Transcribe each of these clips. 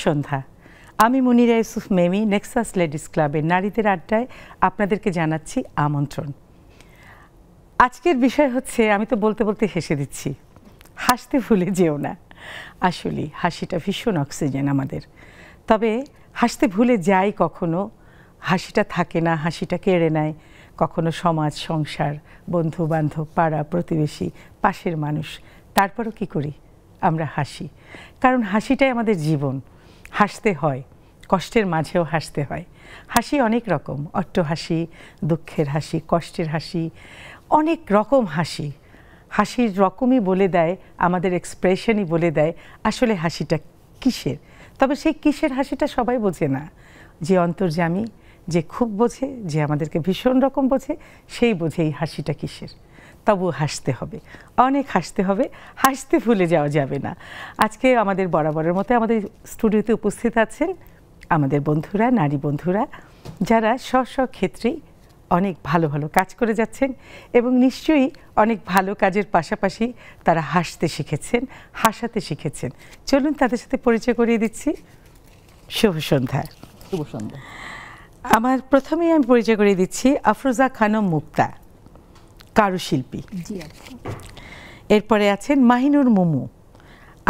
সন্ধ্যা। আমি মুনিরা Yusuf Mamy Nexus ladies ক্লাবের নারীদের আড্ডায় আপনাদেরকে জানাচ্ছি আমন্ত্রণ। আজকের বিষয় হচ্ছে, আমি তো বলতে বলতে হেসে দিচ্ছি, হাসতে ভুলে যেও না। আসলে হাসিটা ভীষণ অক্সিজেন আমাদের, তবে হাসতে ভুলে যাই কখনো, হাসিটা থাকে না, হাসিটা কেড়ে নেয় কখনো সমাজ, সংসার, বন্ধু বান্ধব, পাড়া প্রতিবেশী, পাশের মানুষ। তারপরও কি করি? আমরা হাসি, কারণ হাসিটাই আমাদের জীবন। হাসতে হয়, কষ্টের মাঝেও হাসতে হয়। হাসি অনেক রকম, অট্টহাসি, দুঃখের হাসি, কষ্টের হাসি, অনেক রকম হাসি। হাসির রকমই বলে দেয়, আমাদের এক্সপ্রেশনই বলে দেয় আসলে হাসিটা কিসের। তবে সেই কিসের হাসিটা সবাই বোঝে না। যে অন্তর্যামী, যে খুব বোঝে, যে আমাদেরকে ভীষণ রকম বোঝে, সেই বোঝে এই হাসিটা কিসের। তবু হাসতে হবে, অনেক হাসতে হবে, হাসতে ভুলে যাওয়া যাবে না। আজকে আমাদের বরাবরের মতো আমাদের স্টুডিওতে উপস্থিত আছেন আমাদের বন্ধুরা, নারী বন্ধুরা, যারা স্ব ক্ষেত্রেই অনেক ভালো ভালো কাজ করে যাচ্ছেন এবং নিশ্চয়ই অনেক ভালো কাজের পাশাপাশি তারা হাসতে শিখেছেন, হাসাতে শিখেছেন। চলুন তাদের সাথে পরিচয় করিয়ে দিচ্ছি। শুভ সন্ধ্যা। শুভ সন্ধ্যা। আমার প্রথমেই আমি পরিচয় করিয়ে দিচ্ছি আফরোজা খানম মুক্তা, কারুশিল্পী। এরপরে আছেন মাহিনুর মুমু,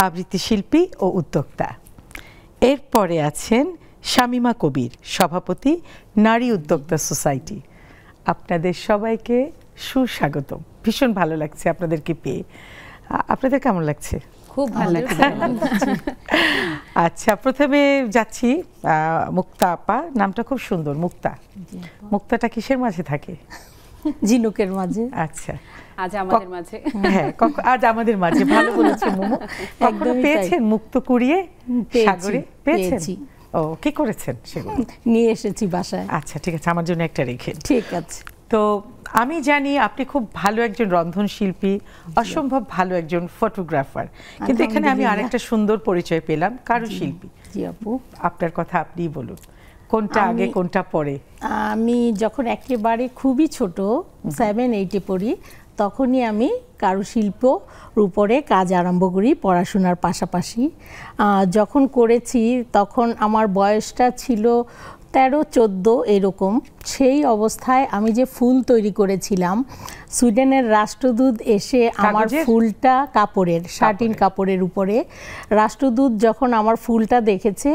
আবৃত্তি শিল্পী ও উদ্যোক্তা। এরপরে আছেন শামিমা কবির, সভাপতি, নারী উদ্যোক্তা সোসাইটি। আপনাদের সবাইকে সুস্বাগতম। ভীষণ ভালো লাগছে আপনাদেরকে পেয়ে। আপনাদের কেমন লাগছে? খুব ভালো লাগছে। আচ্ছা, প্রথমে যাচ্ছি মুক্তা আপা, নামটা খুব সুন্দর, মুক্তা। মুক্তাটা কিসের মাঝে থাকে? ঝিনুকের মাঝে। আচ্ছা, আজ আমাদের মাঝে। হ্যাঁ, আজ আমাদের মাঝে। ভালো বলেছে মুমু। কখনো পেয়েছেন মুক্ত কুড়িয়ে সাগরে? পেয়েছেন? ও, কি করেছেন সেগুলো? নিয়ে এসেছি বাসায়। আচ্ছা, ঠিক আছে, আমার জন্য একটা রেখে। ঠিক আছে। তো আমি জানি আপনি খুব ভালো একজন রন্ধন শিল্পী, অসম্ভব ভালো একজন ফটোগ্রাফার, কিন্তু এখানে আমি আরেকটা সুন্দর পরিচয় পেলাম, কারুশিল্পী। জি আপু, আপনার কথা আপনিই বলুন, কোনটা আগে কোনটা পরে? আমি যখন একেবারে খুবই ছোট, 7-8-এ পড়ি, তখনই আমি কারুশিল্পর উপরে কাজ আরম্ভ করি পড়াশোনার পাশাপাশি। যখন করেছি তখন আমার বয়সটা ছিল 13-14 এরকম। সেই অবস্থায় আমি যে ফুল তৈরি করেছিলাম, সুইডেনের রাষ্ট্রদূত এসে আমার ফুলটা কাপড়ের, শার্টিন কাপড়ের উপরে, রাষ্ট্রদূত যখন আমার ফুলটা দেখেছে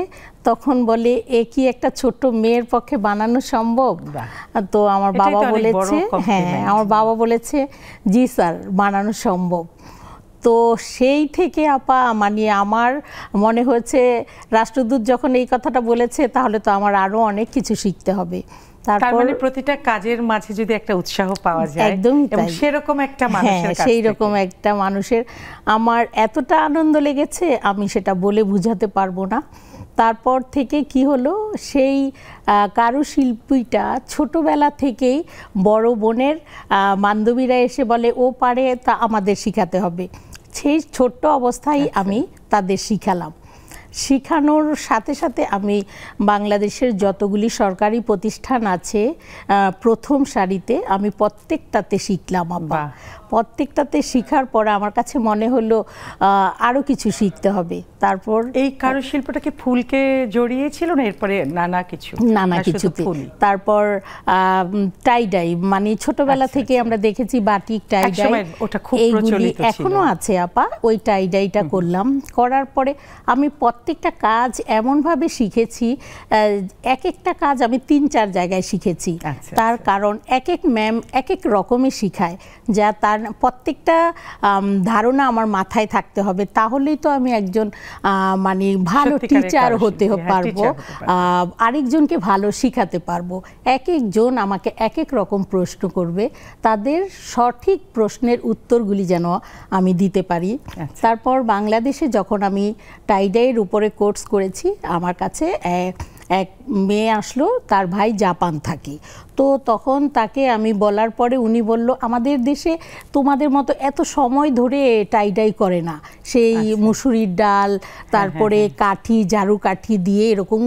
তখন বলে, এ কি একটা ছোট্ট মেয়ের পক্ষে বানানো সম্ভব? তো আমার বাবা বলেছে, হ্যাঁ, আমার বাবা বলেছে জি স্যার, বানানো সম্ভব। তো সেই থেকে আপা, মানে আমার মনে হয়েছে রাষ্ট্রদূত যখন এই কথাটা বলেছে, তাহলে তো আমার আরো অনেক কিছু শিখতে হবে। তার মানে প্রতিটা কাজের মাঝে যদি একটা উৎসাহ পাওয়া যায়, একদমই তাই, সেরকম একটা মানুষের কাছে, সেই রকম একটা মানুষের আমার এতটা আনন্দ লেগেছে, আমি সেটা বলে বোঝাতে পারবো না। তারপর থেকে কি হলো, সেই কারুশিল্পীটা ছোটবেলা থেকেই বড় বোনের বান্ধবীরা এসে বলে, ও পারে, তা আমাদের শিখাতে হবে। সেই ছোট্ট অবস্থায় আমি তাদের শিখালাম। শিখানোর সাথে সাথে আমি বাংলাদেশের যতগুলি সরকারি প্রতিষ্ঠান আছে, প্রথম সারিতে আমি প্রত্যেকটাতে শিখলাম। আবার প্রত্যেকটাতে শিখার পরে আমার কাছে মনে হলো আরও কিছু শিখতে হবে। তারপর এই কারুশিল্পটাকে ফুলকে জড়িয়েছিল না এরপরে নানা কিছুতে? তারপর টাইডাই, মানে ছোটবেলা থেকে আমরা দেখেছি বাটিক, টাইডাই, এইগুলি এখনো আছে আপা। ওই টাইডাইটা করলাম। করার পরে আমি প্রত্যেকটা কাজ এমনভাবে শিখেছি, এক একটা কাজ আমি 3-4 জায়গায় শিখেছি। তার কারণ এক এক ম্যাম এক এক রকমই শিখায়, যা তার প্রত্যেকটা ধারণা আমার মাথায় থাকতে হবে, তাহলেই তো আমি একজন মানে ভালো টিচার হতে পারবো, আরেকজনকে ভালো শিখাতে পারবো। এক একজন আমাকে এক এক রকম প্রশ্ন করবে, তাদের সঠিক প্রশ্নের উত্তরগুলি যেন আমি দিতে পারি। তারপর বাংলাদেশে যখন আমি টাইডাইয়ের উপরে কোর্স করেছি, আমার কাছে এক মেয়ে আসলো, তার ভাই জাপান থাকে। তো তখন তাকে আমি বলার পরে উনি বলল, আমাদের দেশে তোমাদের মতো এত সময় ধরে টাইডাই করে না, সেই মুসুরির ডাল, তারপরে কাঠি, ঝাড়ু কাঠি দিয়ে এরকম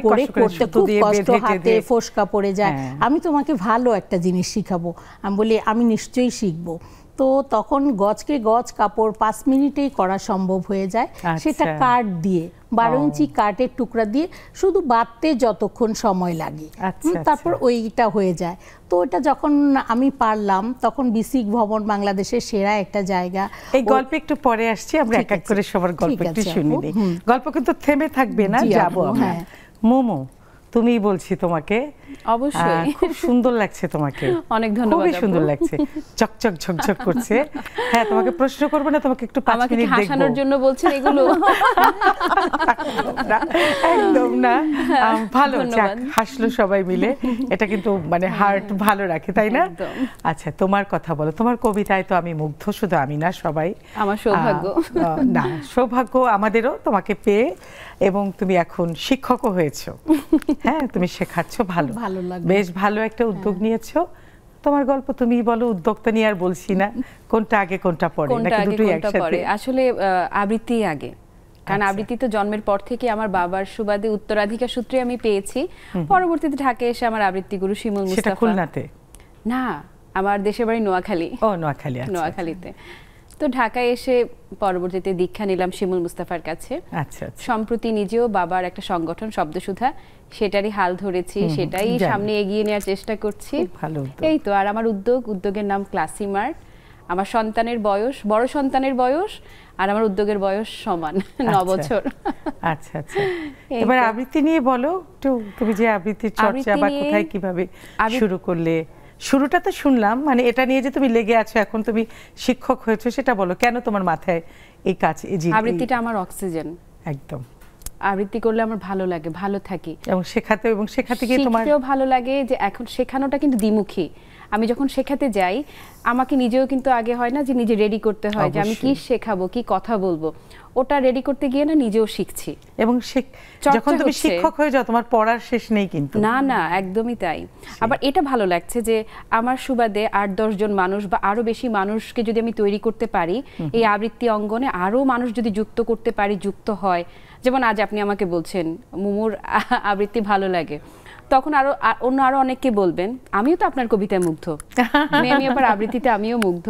করে করতে খুব কষ্ট, হাতে ফোসকা পড়ে যায়। আমি তোমাকে ভালো একটা জিনিস শিখাবো। আমি বলি, আমি নিশ্চয়ই শিখবো। তো তখন গজকে গজ কাপড় 5 মিনিটেই করা সম্ভব হয়ে যায়। সেটা কাট দিয়ে 12 ইঞ্চি কাটের টুকরা দিয়ে শুধু বাঁধতে যতক্ষণ সময় লাগে, তারপর ওইটা হয়ে যায়। তো এটা যখন আমি পারলাম তখন বিসিক ভবন বাংলাদেশের সেরা একটা জায়গা। এই গল্প একটু পরে আসছি, আমরা এক এক করে সবার গল্প একটু শুনি নিই। গল্প কিন্তু থেমে থাকবে না, যাবো আমরা। মোমো, তুমি বলছি তোমাকে, অবশ্যই খুব সুন্দর লাগছে তোমাকে, অনেক ধন্যবাদ, খুবই সুন্দর লাগছে, চকচক ঝকঝক করছে। হ্যাঁ, তোমাকে প্রশ্ন করব না, তোমাকে একটু 5 মিনিট দেখব। হাসানোর জন্য বলছেন এগুলো? একদম না, ভালো, হাসলো সবাই মিলে, এটা কিন্তু মানে হার্ট ভালো রাখে, তাই না? আচ্ছা, তোমার কথা বলো। তোমার কবিতায় তো আমি মুগ্ধ, শুধু আমি না, সবাই। আমার সৌভাগ্য। না, সৌভাগ্য আমাদেরও তোমাকে পেয়ে, এবং তুমি এখন শিক্ষকও হয়েছো। হ্যাঁ, তুমি শেখাচ্ছ, ভালো, বেশ ভালো একটা উদ্যোগ নিয়েছো। তোমার গল্প তুমি বলো, উদ্যোগটা নিয়ে আর বলছি না, কোনটা আগে কোনটা পরে, নাকি দুটোই একসাথে? আসলে আবৃত্তি আগে, কারণ আবৃত্তি তো জন্মের পর থেকে আমার বাবার সুবাদে উত্তরাধিকার সূত্রে আমি পেয়েছি। পরবর্তীতে ঢাকায় এসে আমার আবৃত্তি গুরু শিমুল মুস্তাফা। সেটা খুলনাতে না, আমার দেশের বাড়ি নোয়াখালী। ও, নোয়াখালী। নোয়াখালীতে। তো ঢাকায় এসে পরবর্তীতে দীক্ষা নিলাম শিমুল মুস্তাফার কাছে। আচ্ছা। সম্প্রতি নিজেও বাবার একটা সংগঠন শব্দসুধা, সেটারই হাল ধরেছি, সেটাই সামনে এগিয়ে নেওয়ার চেষ্টা করছি। এই তো। আর আমার উদ্যোগের নাম ক্লাসিমার্ট। আমার সন্তানের বয়স, বড় সন্তানের বয়স আর আমার উদ্যোগের বয়স সমান, 9 বছর। আচ্ছা। এবার আবৃত্তি নিয়ে বলো একটু, তুমি যে আবৃত্তির চর্চা বা কোথায় কিভাবে শুরু করলে? শুরুটা তো শুনলাম, মানে এটা নিয়ে যে তুমি লেগে আছো, এখন তুমি শিক্ষক হয়েছো, সেটা বলো, কেন তোমার মাথায় এই কাজ? আবৃত্তিটা আমার অক্সিজেন। একদম। আবৃত্তি করলে আমার ভালো লাগে, ভালো থাকি, এবং শেখাতে গিয়ে তোমার ভালো লাগে। যে এখন শেখানোটা কিন্তু দ্বিমুখী। আমি যখন শেখাতে যাই, আমাকে নিজেও কিন্তু আগে হয় না যে নিজে রেডি করতে হয় যে আমি কি শেখাবো, কি কথা বলবো। ওটা রেডি করতে গিয়ে না নিজেও শিখছি। এবং যখন তুমি শিক্ষক হয়ে যাও, তোমার পড়ার শেষ নেই কিন্তু। না, একদমই তাই। আবার এটা ভালো লাগছে যে আমার সুবাদে 8-10 জন মানুষ বা আরো বেশি মানুষকে যদি আমি তৈরি করতে পারি, এই আবৃত্তি অঙ্গনে আরো মানুষ যদি যুক্ত করতে পারি, যুক্ত হয়। যেমন আজ আপনি আমাকে বলছেন মুমুর আবৃত্তি ভালো লাগে, তখন আরো অনেককে বলবেন আমিও তো আপনার কবিতায় মুগ্ধ, মেমি আবার আবৃত্তিতে আমিও মুগ্ধ।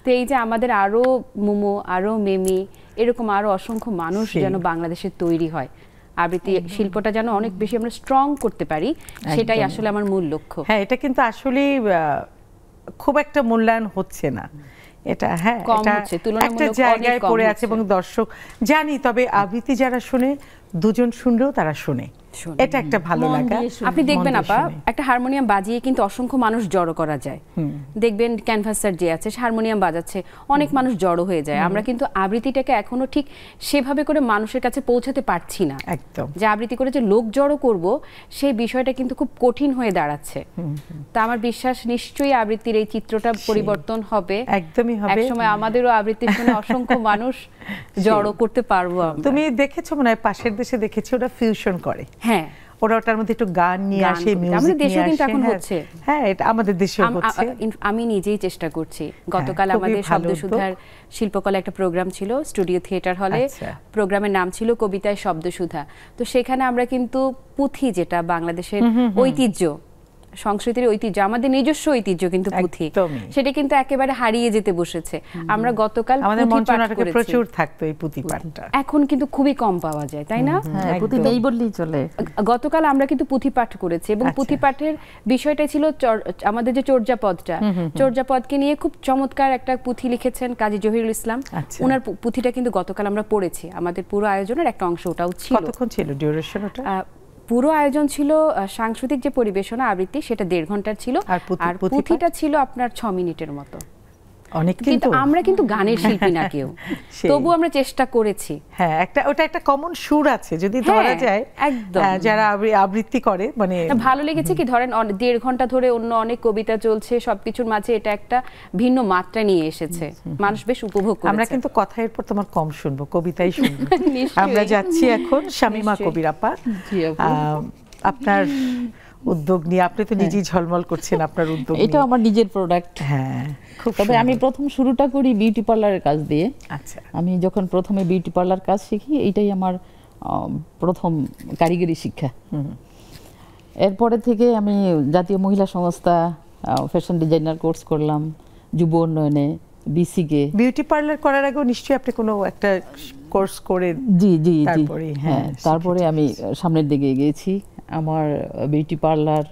তো এই যে আমাদের আরো মুমু, আরো মেমি, এরকম আরো অসংখ্য মানুষ যেন বাংলাদেশে তৈরি হয়, আবৃত্তি শিল্পটা যেন অনেক বেশি আমরা স্ট্রং করতে পারি, সেটাই আসলে আমার মূল লক্ষ্য। হ্যাঁ, এটা কিন্তু আসলে খুব একটা মূল্যায়ন হচ্ছে না, এটা হ্যাঁ একটা জায়গায় পড়ে আছে এবং দর্শক জানি। তবে আবৃত্তি যারা শুনে, দুজন শুনলেও তারা শুনে, এটা একটা ভালো লাগা। আপনি দেখবেন আপা, একটা হারমোনিয়াম বাজিয়ে কিন্তু অসংখ্য মানুষ জড়ো করা যায়। দেখবেন ক্যানভাসার যে আছে, হারমোনিয়াম বাজাচ্ছে, অনেক মানুষ জড়ো হয়ে যায়। আমরা কিন্তু আবৃত্তিটাকে এখনো ঠিক সেভাবে করে মানুষের কাছে পৌঁছাতে পারছি না। একদম, যে আবৃত্তি করে যে লোক জড়ো করব, সেই বিষয়টা কিন্তু খুব কঠিন হয়ে দাঁড়াচ্ছে। তা আমার বিশ্বাস নিশ্চয়ই আবৃত্তির এই চিত্রটা পরিবর্তন হবে, একদমই হবে। একসময় আমাদেরও আবৃত্তি শুনে অসংখ্য মানুষ জড়ো করতে পারবো। তুমি দেখেছো মনে হয়, পাশের দেশে দেখেছি, ওরা ফিউশন করে। হ্যাঁ, ওরা ওটার মধ্যে একটু গান নিয়ে আসে, মিউজিক নিয়ে আসে। এখন হচ্ছে, হ্যাঁ, এটা আমাদের দেশেও হচ্ছে। আমি নিজেই চেষ্টা করছি। গতকাল আমাদের শব্দসুধার শিল্পকলা একটা প্রোগ্রাম ছিল স্টুডিও থিয়েটার হলে। প্রোগ্রামের নাম ছিল কবিতায় শব্দসুধা। তো সেখানে আমরা কিন্তু পুঁথি, যেটা বাংলাদেশের ঐতিহ্য, সংস্কৃতির ঐতিহ্য, আমাদের নিজস্ব ঐতিহ্য কিন্তু পুঁথি, সেটা কিন্তু একেবারে হারিয়ে যেতে বসেছে। আমরা গতকাল আমাদের মঞ্চনাটকে প্রচুর থাকতো এই পুঁথি পাঠটা, এখন কিন্তু খুবই কম পাওয়া যায়, তাই না? পুঁথি নেই বললেই চলে। গতকাল আমরা কিন্তু পুঁথি পাঠ করেছি, এবং পুঁথি পাঠের বিষয়টা ছিল আমাদের যে চর্যাপদটা, চর্যাপদকে নিয়ে খুব চমৎকার একটা পুঁথি লিখেছেন কাজী জহিরুল ইসলাম। ওনার পুঁথিটা কিন্তু গতকাল আমরা পড়েছি। আমাদের পুরো আয়োজনের একটা অংশ ওটাও ছিল। কতক্ষণ ছিল ডিউরেশন ওটা? পুরো আয়োজন ছিল, সাংস্কৃতিক যে পরিবেশনা আবৃত্তি সেটা 1.5 ঘন্টার ছিল, আর পুঁথিটা ছিল আপনার 6 মিনিটের মতো। অনেক, কিন্তু আমরা কিন্তু গানের শিল্পী না কেউ, তবু আমরা চেষ্টা করেছি। হ্যাঁ, ওটা একটা কমন সুর আছে, যদি ধরা যায় একদম, যারা আবৃত্তি করে। মানে ভালো লেগেছে কি, ধরেন 1.5 ঘন্টা ধরে অন্য অনেক কবিতা চলছে, সবকিছুর মাঝে এটা একটা ভিন্ন মাত্রা নিয়ে এসেছে, মানুষ বেশ উপভোগ করেছে। আমরা কিন্তু কথা এরপর তোমার কম শুনবো, কবিতাই শুনবো। আমরা যাচ্ছি এখন শামিমা কবির আপা, আপনার উদ্যোগ নিয়ে। আপনি তো নিজেই ঝলমল করছেন আপনার উদ্যোগ। এটা আমার নিজের প্রোডাক্ট। হ্যাঁ, তবে আমি প্রথম শুরুটা করি বিউটি পার্লারের কাজ দিয়ে। আচ্ছা, আমি যখন প্রথমে বিউটি পার্লার কাজ শিখি, এইটাই আমার প্রথম কারিগরি শিক্ষা। এরপরে থেকে আমি জাতীয় মহিলা সংস্থা ফ্যাশন ডিজাইনার কোর্স করলাম, যুব উন্নয়নে বিসিকে। বিউটি পার্লার করার আগেও নিশ্চয়ই আপনি কোনো একটা কোর্স করে? জি জি জি, হ্যাঁ, তারপরে আমি সামনের দিকে গিয়েছি। আমার beauty parlour,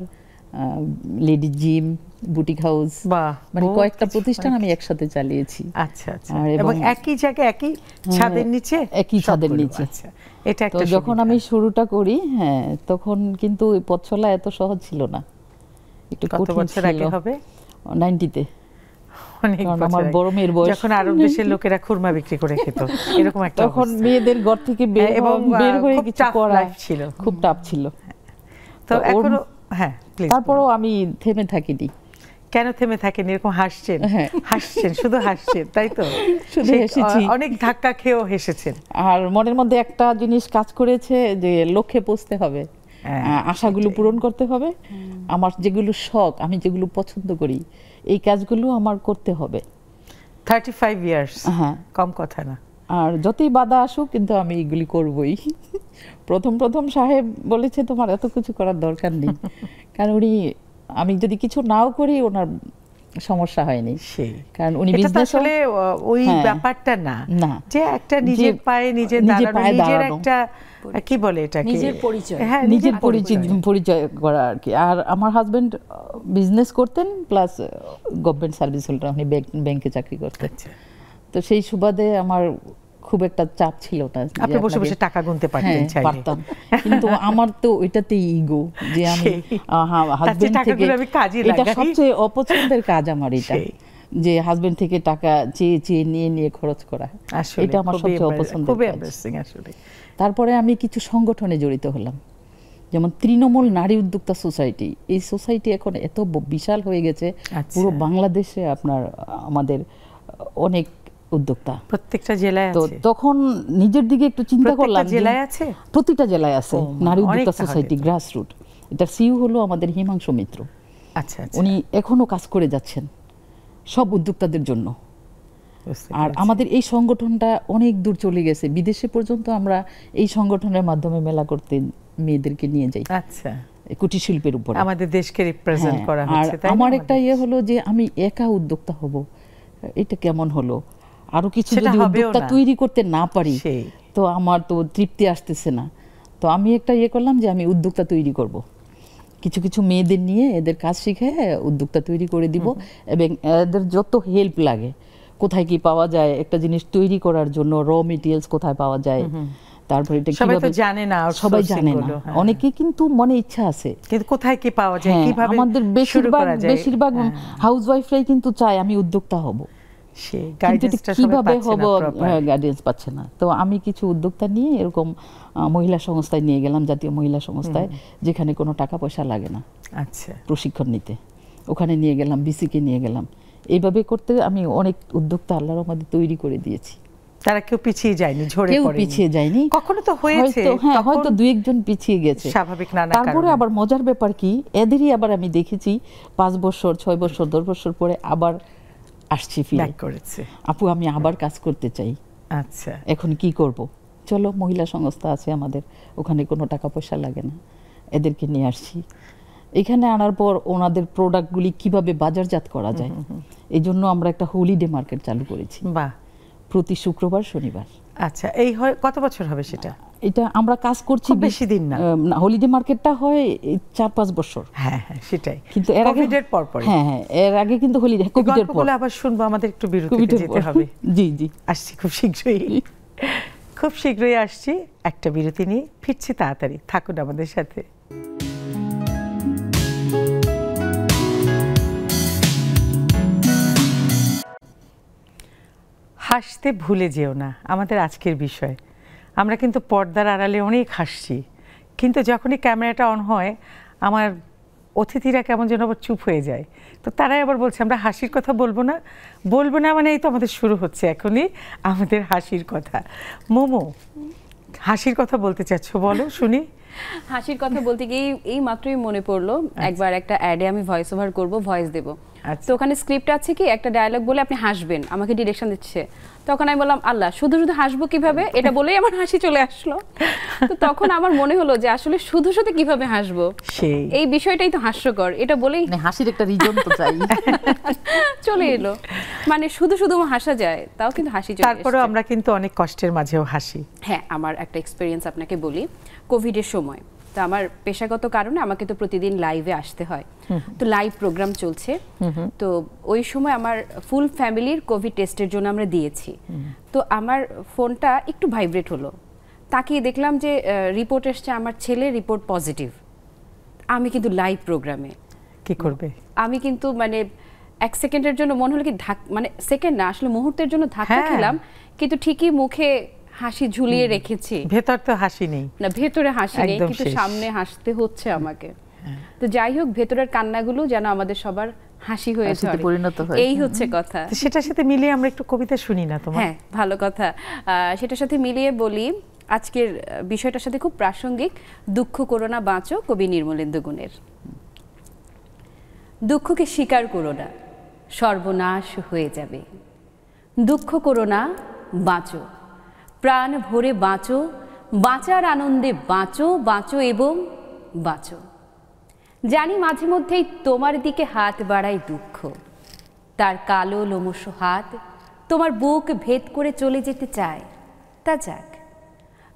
lady gym, boutique house, মানে কয়েকটা প্রতিষ্ঠান আমি একসাথে চালিয়েছি। আচ্ছা আচ্ছা। এবং একই জায়গায় একই ছাদের নিচে? একই ছাদের নিচে। এটা একটা যখন আমি শুরুটা করি, হ্যাঁ, তখন কিন্তু পথ চলা এত সহজ ছিল না, একটু কত বছর আগে হবে? 90-তে। আমার বড় মেয়ের বয়স, যখন আরব দেশের লোকেরা খুরমা বিক্রি করে খেত, এরকম একটা তখন মেয়েদের ঘর থেকে বের হয়ে কিছু করা ছিল, খুব টাফ ছিল। তো এখনো, হ্যাঁ, তারপরও আমি থেমে থাকিনি। কেন থেমে থাকেন? এরকম হাসছেন, হাসছেন, শুধু হাসছেন, তাই তো? শুধু হেসেছি, অনেক ধাক্কা খেয়েও হেসেছেন। আর মনের মধ্যে একটা জিনিস কাজ করেছে যে লক্ষ্যে পৌঁছতে হবে, আশাগুলো পূরণ করতে হবে। আমার যেগুলো শখ, আমি যেগুলো পছন্দ করি, এই কাজগুলো আমার করতে হবে। 35 ইয়ার্স, হ্যাঁ, কম কথা না। আর যতই বাধা আসুক, কিন্তু আমি এগুলি করবই। প্রথম সাহেব বলেছে তোমার এত কিছু করার দরকার নেই, কারণ উনি, আমি যদি কিছু নাও করি ওনার সমস্যা হয়নি, কারণ উনি বিজনেস, আসলে ওই ব্যাপারটা না যে একটা নিজের পায়ে নিজে দাঁড়ানো, নিজের একটা কি বলে এটাকে, নিজের পরিচয়, হ্যাঁ, নিজের পরিচয় করা আর কি। আর আমার হাজবেন্ড বিজনেস করতেন, প্লাস গভর্নমেন্ট সার্ভিস হোল্ডার, উনি ব্যাংকে চাকরি করতেন। তো সেই সুবাদে আমার খুব একটা চাপ ছিল না। আপনি বসে বসে টাকা গুনতে পারতেন, পারতাম, কিন্তু আমার তো ওইটাতেই ইগো, যে আমি হাজবেন্ড থেকে, এটা সবচেয়ে অপছন্দের কাজ আমার, এটা যে হাজবেন্ড থেকে টাকা চেয়ে নিয়ে খরচ করা, এটা আমার সবচেয়ে অপছন্দের কাজ। তারপরে আমি কিছু সংগঠনে জড়িত হলাম, যেমন তৃণমূল নারী উদ্যোক্তা সোসাইটি। এই সোসাইটি এখন এত বিশাল হয়ে গেছে, পুরো বাংলাদেশে আপনার আমাদের অনেক উদ্যোক্তা, প্রত্যেকটা জেলায় আছে। তো তখন নিজের দিকে একটু চিন্তা করলাম, জেলায় আছে, প্রতিটা জেলায় আছে নারী উদ্যোক্তা সোসাইটি, গ্রাসরুট। এটার সিইও হলো আমাদের হিমাংশু মিত্র। আচ্ছা, উনি এখনো কাজ করে যাচ্ছেন সব উদ্যোক্তাদের জন্য। আর আমাদের এই সংগঠনটা অনেক দূর চলে গেছে, বিদেশে পর্যন্ত আমরা এই সংগঠনের মাধ্যমে মেলা করতে মেয়েদেরকে নিয়ে যাই। আচ্ছা, কুটির শিল্পের উপর আমাদের দেশকে রিপ্রেজেন্ট করা হচ্ছে। আর আমার একটা হলো যে আমি একা উদ্যোক্তা হব, এটা কেমন হলো? আরো কিছু যদি উদ্যোক্তা তৈরি করতে না পারি, তো আমার তো তৃপ্তি আসতেছে না। তো আমি একটা করলাম যে আমি উদ্যোক্তা তৈরি করব, কিছু কিছু মেয়েদের নিয়ে এদের কাজ শিখে উদ্যোক্তা তৈরি করে দিব, এবং এদের যত হেল্প লাগে, কোথায় কি পাওয়া যায় একটা জিনিস তৈরি করার জন্য, র মেটেরিয়ালস কোথায় পাওয়া যায়, তারপরে এটা কিভাবে জানে না, সবাই জানে না, অনেকে কিন্তু মনে ইচ্ছা আছে, কিন্তু কোথায় কি পাওয়া যায়, কিভাবে আমাদের বেশিরভাগ হাউসওয়াইফরাই কিন্তু চায় আমি উদ্যোক্তা হব, কিভাবে হব, গাইডেন্স পাচ্ছে না। তো আমি কিছু উদ্যোক্তা নিয়ে এরকম মহিলা সংস্থায় নিয়ে গেলাম, জাতীয় মহিলা সংস্থায়, যেখানে কোনো টাকা পয়সা লাগে না, আচ্ছা, প্রশিক্ষণ নিতে। ওখানে নিয়ে গেলাম, বিসিকে নিয়ে গেলাম। এইভাবে করতে আমি অনেক উদ্যোক্তা আল্লাহর রহমতে তৈরি করে দিয়েছি। তারা কেউ পিছিয়ে যায়নি, ঝরে পড়েনি, কেউ পিছিয়ে যায়নি। কখনো তো হয়েছে, হ্যাঁ, হয়তো দুই একজন পিছিয়ে গেছে, স্বাভাবিক নানা। তারপরে আবার মজার ব্যাপার কি, এদেরই আবার আমি দেখেছি 5 বছর, 6 বছর, 10 বছর পরে আবার আসছি, ফিরে করেছে, আপু আমি আবার কাজ করতে চাই। আচ্ছা, এখন কি করব? চলো, মহিলা সংস্থা আছে আমাদের, ওখানে কোনো টাকা পয়সা লাগে না, এদেরকে নিয়ে আসছি। এখানে আনার পর ওনাদের প্রোডাক্টগুলি কিভাবে বাজারজাত করা যায়, এই জন্য আমরা একটা হলিডে মার্কেট চালু করেছি। বাহ, প্রতি শুক্রবার শনিবার। আচ্ছা, এই কত বছর হবে সেটা? এটা আমরা কাজ করছি বেশি দিন না। হলিডে মার্কেটটা হয় 4-5 বছর। হ্যাঁ হ্যাঁ, সেটাই। কিন্তু এর আগে, কোভিডের পর পর, হ্যাঁ হ্যাঁ, এর আগে কিন্তু হলিডে, কোভিডের পর। আবার শুনবো, আমাদের একটু বিরতিতে যেতে হবে। জি জি, আসছি খুব শীঘ্রই আসছি। একটা বিরতি নিয়ে ফিরছি তাড়াতাড়ি, থাকুন আমাদের সাথে। হাসতে ভুলে যেও না, আমাদের আজকের বিষয়। আমরা কিন্তু পর্দার আড়ালে অনেক হাসছি, কিন্তু যখনই ক্যামেরাটা অন হয় আমার অতিথিরা কেমন যেন আবার চুপ হয়ে যায়। তো তারাই আবার বলছে আমরা হাসির কথা বলবো না মানে এই তো আমাদের শুরু হচ্ছে এখনই আমাদের হাসির কথা। মোমো, হাসির কথা বলতে চাচ্ছ, বলো শুনি। হাসির কথা বলতে গিয়ে এই মাত্রই মনে পড়লো, একবার একটা অ্যাডে আমি ভয়েস ওভার করব, ভয়েস দেব। তো ওখানে স্ক্রিপ্ট আছে কি, একটা ডায়লগ বলে আপনি হাসবেন, আমাকে ডিরেকশন দিচ্ছে। তো তখন আমি বললাম আল্লাহ শুধু শুধু হাসবো কিভাবে, এটা বলেই আমার হাসি চলে আসলো। তো তখন আমার মনে হলো যে আসলে শুধু শুধু কিভাবে হাসবো, এই বিষয়টাই তো হাস্যকর, এটা বলেই হাসির একটা রিজন তো চাই চলে এলো। মানে শুধু শুধু হাসা যায়, তাও কিন্তু হাসি চলে। তারপরেও আমরা কিন্তু অনেক কষ্টের মাঝেও হাসি। হ্যাঁ, আমার একটা এক্সপেরিয়েন্স আপনাকে বলি। কোভিডের সময় তো আমার পেশাগত কারণে আমাকে তো প্রতিদিন লাইভে আসতে হয়, তো লাইভ প্রোগ্রাম চলছে। তো ওই সময় আমার ফুল ফ্যামিলির কোভিড টেস্টের জন্য আমরা দিয়েছি। তো আমার ফোনটা একটু ভাইব্রেট হলো, তাকিয়ে দেখলাম যে রিপোর্ট এসছে আমার ছেলের রিপোর্ট পজিটিভ। আমি কিন্তু লাইভ প্রোগ্রামে কি করবে, আমি কিন্তু মানে 1 সেকেন্ডের জন্য মনে হলো কি মানে সেকেন্ড না, আসলে মুহূর্তের জন্য ধাক্কা খেলাম, কিন্তু ঠিকই মুখে হাসি ঝুলিয়ে রেখেছি। ভেতর তো হাসি নেই, না ভেতরে হাসি নেই, কিন্তু সামনে হাসতে হচ্ছে আমাকে। তো যাই হোক, ভেতরের কান্নাগুলো যেন আমাদের সবার হাসি হয়ে পরিণত হয়, এই হচ্ছে কথা। সেটার সাথে মিলিয়ে আমরা একটু কবিতা শুনি না তোমার? হ্যাঁ, ভালো কথা। সেটার সাথে মিলিয়ে বলি, আজকের বিষয়টার সাথে খুব প্রাসঙ্গিক। দুঃখ করো না বাঁচো, কবি নির্মলেন্দু গুণের। দুঃখকে স্বীকার করো না, সর্বনাশ হয়ে যাবে। দুঃখ করো না, বাঁচো, প্রাণ ভরে বাঁচো, বাঁচার আনন্দে বাঁচো, বাঁচো এবং বাঁচো। জানি মাঝে মধ্যেই তোমার দিকে হাত বাড়ায় দুঃখ, তার কালো লোমশ হাত তোমার বুক ভেদ করে চলে যেতে চায়। তা যাক,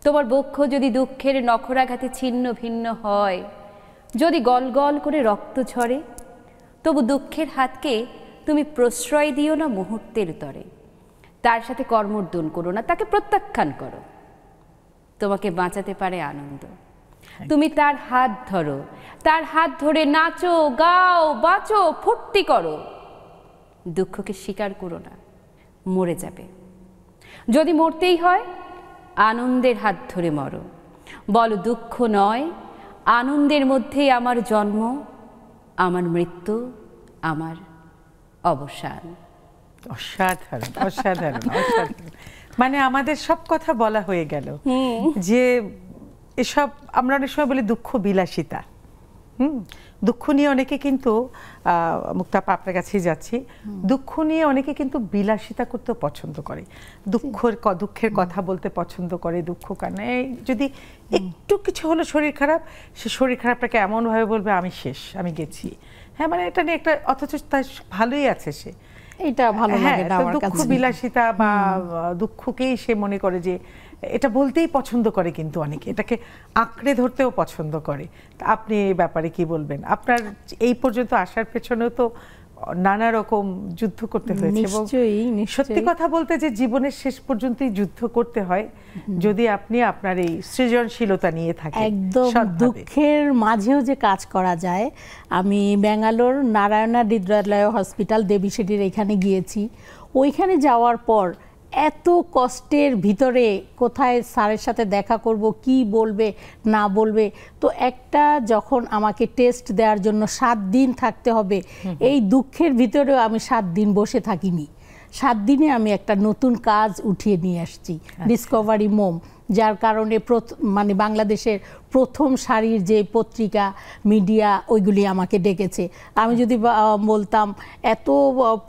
তোমার বক্ষ যদি দুঃখের নখরাঘাতে ছিন্ন ভিন্ন হয়, যদি গল গল করে রক্ত ঝরে, তবু দুঃখের হাতকে তুমি প্রশ্রয় দিও না মুহূর্তের তরে। তার সাথে কর্মর্দন করো না, তাকে প্রত্যাখ্যান করো। তোমাকে বাঁচাতে পারে আনন্দ, তুমি তার হাত ধরো, তার হাত ধরে নাচো, গাও, বাঁচো, ফুর্তি করো। দুঃখকে স্বীকার করো না, মরে যাবে। যদি মরতেই হয়, আনন্দের হাত ধরে মরো। বলো দুঃখ নয়, আনন্দের মধ্যেই আমার জন্ম, আমার মৃত্যু, আমার অবসান। অসাধারণ, অসাধারণ, অসাধারণ। মানে আমাদের সব কথা বলা হয়ে গেল, যে এসব আমরা অনেক সময় বলি দুঃখ বিলাসিতা। দুঃখ নিয়ে অনেকে কিন্তু, মুক্তাপা আপনার কাছেই যাচ্ছি, দুঃখ নিয়ে অনেকে কিন্তু বিলাসিতা করতেও পছন্দ করে, দুঃখের কথা বলতে পছন্দ করে। দুঃখ কারণে যদি একটু কিছু হলো শরীর খারাপ, সে শরীর খারাপটাকে এমনভাবে বলবে আমি শেষ, আমি গেছি। হ্যাঁ, মানে এটা নিয়ে একটা, অথচ তার ভালোই আছে সে, এটা ভালো লাগে না আমার কাছে। দুঃখ বিলাসিতা বা দুঃখকেই সে মনে করে যে এটা বলতেই পছন্দ করে, কিন্তু অনেকে এটাকে আঁকড়ে ধরতেও পছন্দ করে। আপনি এই ব্যাপারে কি বলবেন? আপনার এই পর্যন্ত আসার পেছনেও তো নানা রকম যুদ্ধ করতে হয়েছে, এবং সত্যি কথা বলতে যে জীবনের শেষ পর্যন্তই যুদ্ধ করতে হয় যদি আপনি আপনার এই সৃজনশীলতা নিয়ে থাকেন। একদম দুঃখের মাঝেও যে কাজ করা যায়। আমি ব্যাঙ্গালোর নারায়ণা হৃদয়ালয় হসপিটাল দেবীশেটির এখানে গিয়েছি। ওইখানে যাওয়ার পর এত কষ্টের ভিতরে কোথায় স্যারের সাথে দেখা করব, কি বলবে না বলবে, তো একটা যখন আমাকে টেস্ট দেওয়ার জন্য 7 দিন থাকতে হবে, এই দুঃখের ভিতরেও আমি 7 দিন বসে থাকিনি। 7 দিনে আমি একটা নতুন কাজ উঠিয়ে নিয়ে আসছি, ডিসকভারি মোম, যার কারণে মানে বাংলাদেশের প্রথম সারির যে পত্রিকা মিডিয়া ওইগুলি আমাকে ডেকেছে। আমি যদি বলতাম এত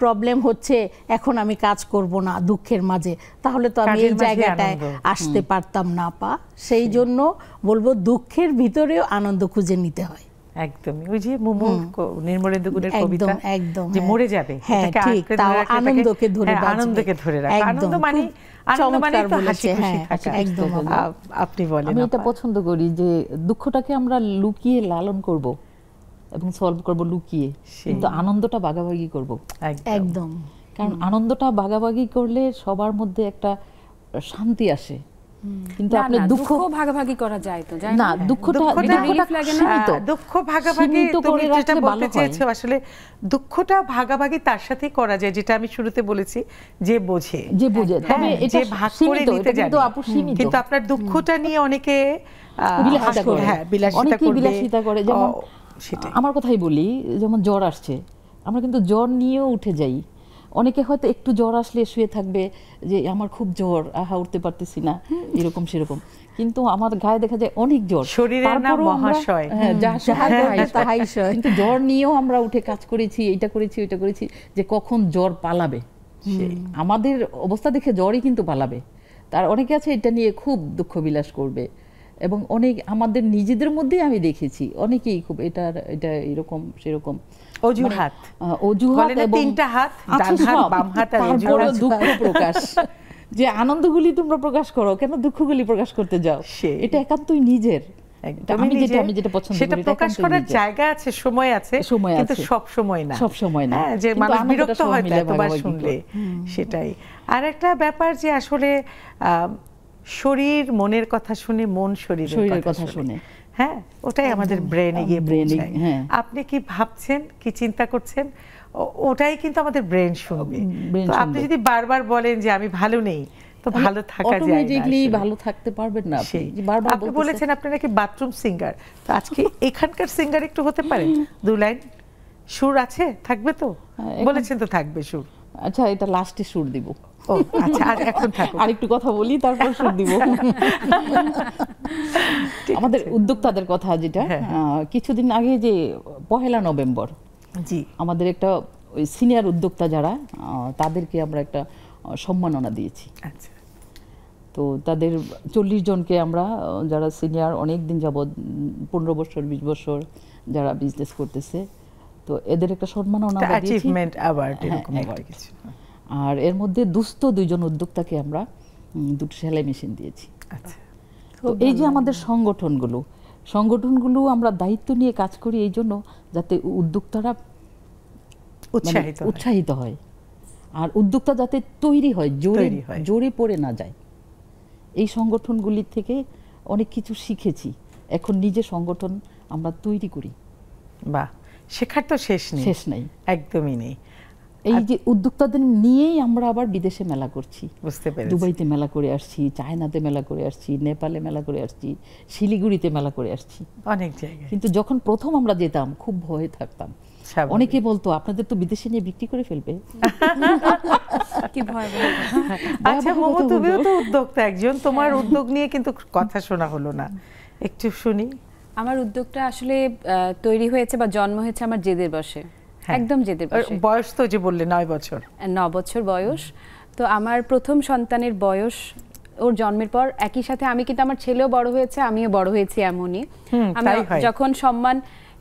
প্রবলেম হচ্ছে, এখন আমি কাজ করব না দুঃখের মাঝে, তাহলে তো আমি এই জায়গাটায় আসতে পারতাম না পা। সেই জন্য বলবো দুঃখের ভিতরেও আনন্দ খুঁজে নিতে হয়। একদমই, ওই যে নির্মলেন্দু গুণের কবিতা, একদম যে মরে যাবে, হ্যাঁ ঠিক, তাও আনন্দকে ধরে বাঁচবে, আনন্দকে ধরে রাখা। আনন্দ মানে চমৎকার বলেছে। হ্যাঁ একদম, আপনি বলেন। আমি এটা পছন্দ করি যে দুঃখটাকে আমরা লুকিয়ে লালন করব এবং সলভ করব লুকিয়ে, কিন্তু আনন্দটা ভাগাভাগি করব। একদম, কারণ আনন্দটা ভাগাভাগি করলে সবার মধ্যে একটা শান্তি আসে। কিন্তু আপনি দুঃখ ভাগাভাগি করা যায় তো না, দুঃখটা লাগে না, দুঃখ ভাগাভাগি তুমি যেটা বলতে চেয়েছো, আসলে দুঃখটা ভাগাভাগি তার সাথেই করা যায়, যেটা আমি শুরুতে বলেছি, যে বোঝে, তবে এটা ভাগ করে নিতে জানে। কিন্তু আপনার দুঃখটা নিয়ে অনেকে বিলাসিতা করে, যেমন আমার কথাই বলি, যেমন জ্বর আসছে, আমরা কিন্তু জ্বর নিয়েও উঠে যাই। অনেকে হয়তো একটু জ্বর আসলে শুয়ে থাকবে যে আমার খুব জ্বর, আহা উঠতে পারতেছি না, এরকম সেরকম। কিন্তু আমার গায়ে দেখা যায় অনেক জ্বর, শরীরের নাম মহাশয়, কিন্তু জ্বর নিয়েও আমরা উঠে কাজ করেছি, এটা করেছি ওইটা করেছি, যে কখন জ্বর পালাবে। আমাদের অবস্থা দেখে জ্বরই কিন্তু পালাবে, তার অনেকে আছে এটা নিয়ে খুব দুঃখ বিলাস করবে। এবং অনেক আমাদের নিজেদের মধ্যেই আমি দেখেছি অনেকেই খুব এটা এরকম সেরকম অজুহাত এবং তিনটা হাত, ডান হাত, বাম হাত, আর দুঃখ প্রকাশ। যে আনন্দগুলি তোমরা প্রকাশ করো, কেন দুঃখগুলি প্রকাশ করতে যাও? এটা একান্তই নিজের। আমি যেটা পছন্দ করি সেটা প্রকাশ করার জায়গা আছে, সময় আছে, কিন্তু সব সময় না, যে মানুষ বিরক্ত হয় এতবার শুনলে। সেটাই আর একটা ব্যাপার যে আসলে শরীর মনের কথা শুনে, মন শরীরের কথা শুনে। হ্যাঁ, ওটাই আমাদের ব্রেনে গিয়ে পৌঁছায়। আপনি কি ভাবছেন, কি চিন্তা করছেন, ওটাই কিন্তু আমাদের ব্রেন শুনবে। তো আপনি যদি বারবার বলেন যে আমি ভালো নেই, তো ভালো থাকা যায় না, অটোমেটিক্যালি ভালো থাকতে পারবেন না। আপনি বলেছেন আপনি নাকি বাথরুম সিঙ্গার, তো আজকে এখানকার সিঙ্গার একটু হতে পারে? 2 লাইন সুর আছে, থাকবে তো? বলেছেন তো থাকবে সুর। আচ্ছা, এটা লাস্টে সুর দিব। ও আচ্ছা, আর এখন থাকুক, আরেকটু কথা বলি তারপর সুর দিব। আমাদের উদ্যোক্তাদের কথা, যেটা কিছুদিন আগে যে 1 নভেম্বর, জি, আমাদের একটা ওই সিনিয়র উদ্যোক্তা যারা, তাদেরকে আমরা একটা সম্মাননা দিয়েছি। আচ্ছা, তো তাদের 40 জনকে আমরা, যারা সিনিয়র অনেক দিন যাবত 15 বছর 20 বছর যারা বিজনেস করতেছে, তো এদের একটা সম্মাননা দিয়েছি, অ্যাচিভমেন্ট অ্যাওয়ার্ড এরকম একটা কিছু। আর এর মধ্যে দুস্থ 2 জন উদ্যোক্তাকে আমরা 2টি সেলাই মেশিন দিয়েছি। আচ্ছা, তো এই যে আমাদের সংগঠনগুলো আমরা দায়িত্ব নিয়ে কাজ করি এই জন্য, যাতে উদ্যোক্তারা উৎসাহিত হয়, আর উদ্যোক্তা যাতে তৈরি হয়, জোরে পড়ে না যায়। এই সংগঠনগুলির থেকে অনেক কিছু শিখেছি, এখন নিজে সংগঠন আমরা তৈরি করি। বাহ, শেখার তো শেষ নেই, একদমই নেই। এই যে উদ্যোক্তাদের নিয়েই আমরা আবার বিদেশে মেলা করছি, বুঝতে পেরেছি। দুবাইতে মেলা করে আসছি, চায়নাতে মেলা করে আসছি, নেপালে মেলা করে আসছি, শিলিগুড়িতে মেলা করে আসছি, অনেক জায়গায়। কিন্তু যখন প্রথম আমরা যেতাম খুব ভয়ে থাকতাম। অনেকে বলতো আপনাদের তো বিদেশে নিয়ে বিক্রি করে ফেলবে। কি ভয়। আচ্ছা মোমো, তুমিও তো উদ্যোক্তা একজন, তোমার উদ্যোগ নিয়ে কিন্তু কথা শোনা হলো না, একটু শুনি। আমার উদ্যোগটা আসলে তৈরি হয়েছে বা জন্ম হয়েছে আমার জেদের বসে, একদম জেদের বসে। বয়স তো যে বললে 9 বছর, 9 বছর বয়স। তো আমার প্রথম সন্তানের বয়স, ওর জন্মের পর একই সাথে আমি কিন্তু, আমার ছেলেও বড় হয়েছে, আমিও বড় হয়েছি। এমনই আমি যখন সম্মান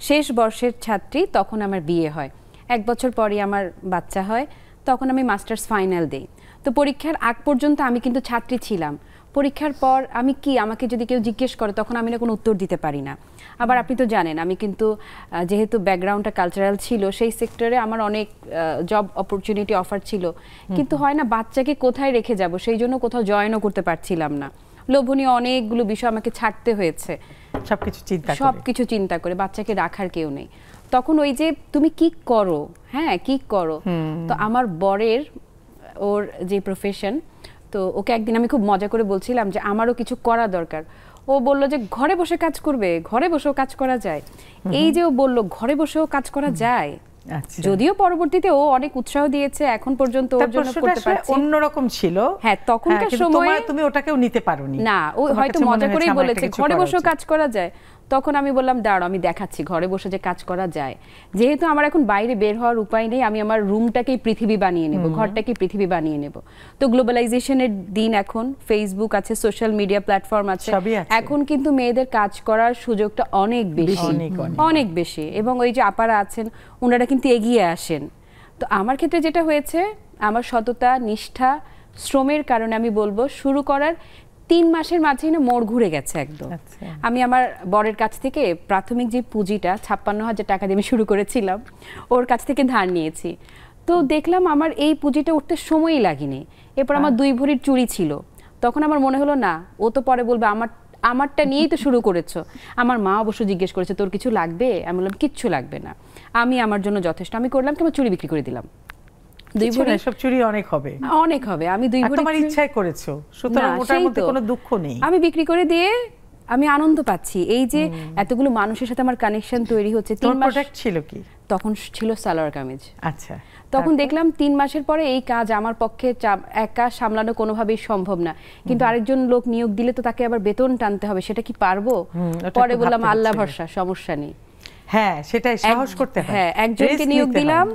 শেষ বর্ষের ছাত্রী, তখন আমার বিয়ে হয়। 1 বছর পরই আমার বাচ্চা হয়, তখন আমি মাস্টার্স ফাইনাল দেই। তো পরীক্ষার আগ পর্যন্ত আমি কিন্তু ছাত্রী ছিলাম। পরীক্ষার পর আমি কি, আমাকে যদি কেউ জিজ্ঞেস করে তখন আমি না কোনো উত্তর দিতে পারি না। আবার আপনি তো জানেন, আমি কিন্তু যেহেতু ব্যাকগ্রাউন্ডটা কালচারাল ছিল, সেই সেক্টরে আমার অনেক জব অপরচুনিটি অফার ছিল, কিন্তু হয় না, বাচ্চাকে কোথায় রেখে যাব, সেই জন্য কোথাও জয়েনও করতে পারছিলাম না। লোভনীয় অনেকগুলো বিষয় আমাকে ছাড়তে হয়েছে, সবকিছু চিন্তা করে, বাচ্চাকে রাখার কেউ নেই। তখন ওই যে তুমি কি করো, হ্যাঁ কি করো। তো আমার বরের, ওর যে প্রফেশন, তো ওকে একদিন আমি খুব মজা করে বলছিলাম যে আমারও কিছু করা দরকার। ও বলল যে ঘরে বসে কাজ করবে, ঘরে বসেও কাজ করা যায়। এই যে ও বলল ঘরে বসেও কাজ করা যায়, যদিও পরবর্তীতে ও অনেক উৎসাহ দিয়েছে, এখন পর্যন্ত ওর জন্য করতে পারছি। অন্যরকম ছিল, হ্যাঁ তখনকার সময়ে তুমি ওটাকেও নিতে পারোনি না, ও হয়তো মজা করেই বলেছে ঘরে বসেও কাজ করা যায়। তখন আমি বললাম দাঁড়াও, আমি দেখাচ্ছি ঘরে বসে যে কাজ করা যায়। যেহেতু আমার এখন বাইরে বের হওয়ার উপায় নেই, আমি আমার রুমটাকেই পৃথিবী বানিয়ে নেব, ঘরটাকেই পৃথিবী বানিয়ে নেব। তো গ্লোবালাইজেশনের দিন, এখন ফেসবুক আছে, সোশ্যাল মিডিয়া প্ল্যাটফর্ম আছে, এখন কিন্তু মেয়েদের কাজ করার সুযোগটা অনেক বেশি, অনেক বেশি। এবং ওই যে আপারা আছেন, ওনারা কিন্তু এগিয়ে আসেন। তো আমার ক্ষেত্রে যেটা হয়েছে, আমার সততা, নিষ্ঠা, শ্রমের কারণে আমি বলবো শুরু করার 3 মাসের মাঝেই না মোড় ঘুরে গেছে একদম। আমি আমার বরের কাছ থেকে প্রাথমিক যে পুঁজিটা 56,000 টাকা দিয়ে আমি শুরু করেছিলাম, ওর কাছ থেকে ধার নিয়েছি। তো দেখলাম আমার এই পুঁজিটা উঠতে সময়ই লাগেনি। এরপর আমার 2 ভরির চুড়ি ছিল, তখন আমার মনে হলো না, ও তো পরে বলবে আমারটা নিয়েই তো শুরু করেছো। আমার মা অবশ্য জিজ্ঞেস করেছে তোর কিছু লাগবে, আমি বললাম কিচ্ছু লাগবে না, আমি আমার জন্য যথেষ্ট। আমি করলাম কি, আমার চুড়ি বিক্রি করে দিলাম। 2 ভরি, সব চুরি অনেক হবে, অনেক হবে। আমি 2 ভরি, তোমার ইচ্ছায় করেছো, সুতরাং ওটার মধ্যে কোনো দুঃখ নেই। আমি বিক্রি করে দিয়ে আমি আনন্দ পাচ্ছি। এই যে এতগুলো মানুষের সাথে আমার কানেকশন তৈরি হচ্ছে। 3 মাস ছিল কি, তখন ছিল সালোয়ার কামিজ। আচ্ছা, তখন দেখলাম 3 মাসের পরে এই কাজ আমার পক্ষে একা সামলানো কোনোভাবেই সম্ভব না, কিন্তু আরেকজন লোক নিয়োগ দিলে তো তাকে আবার বেতন টানতে হবে, সেটা কি পারবো? পরে বললাম আল্লাহ ভরসা, সমস্যা নেই। হ্যাঁ, সেটাই সাহস করতে হয়। হ্যাঁ, একজনকে নিয়োগ দিলাম,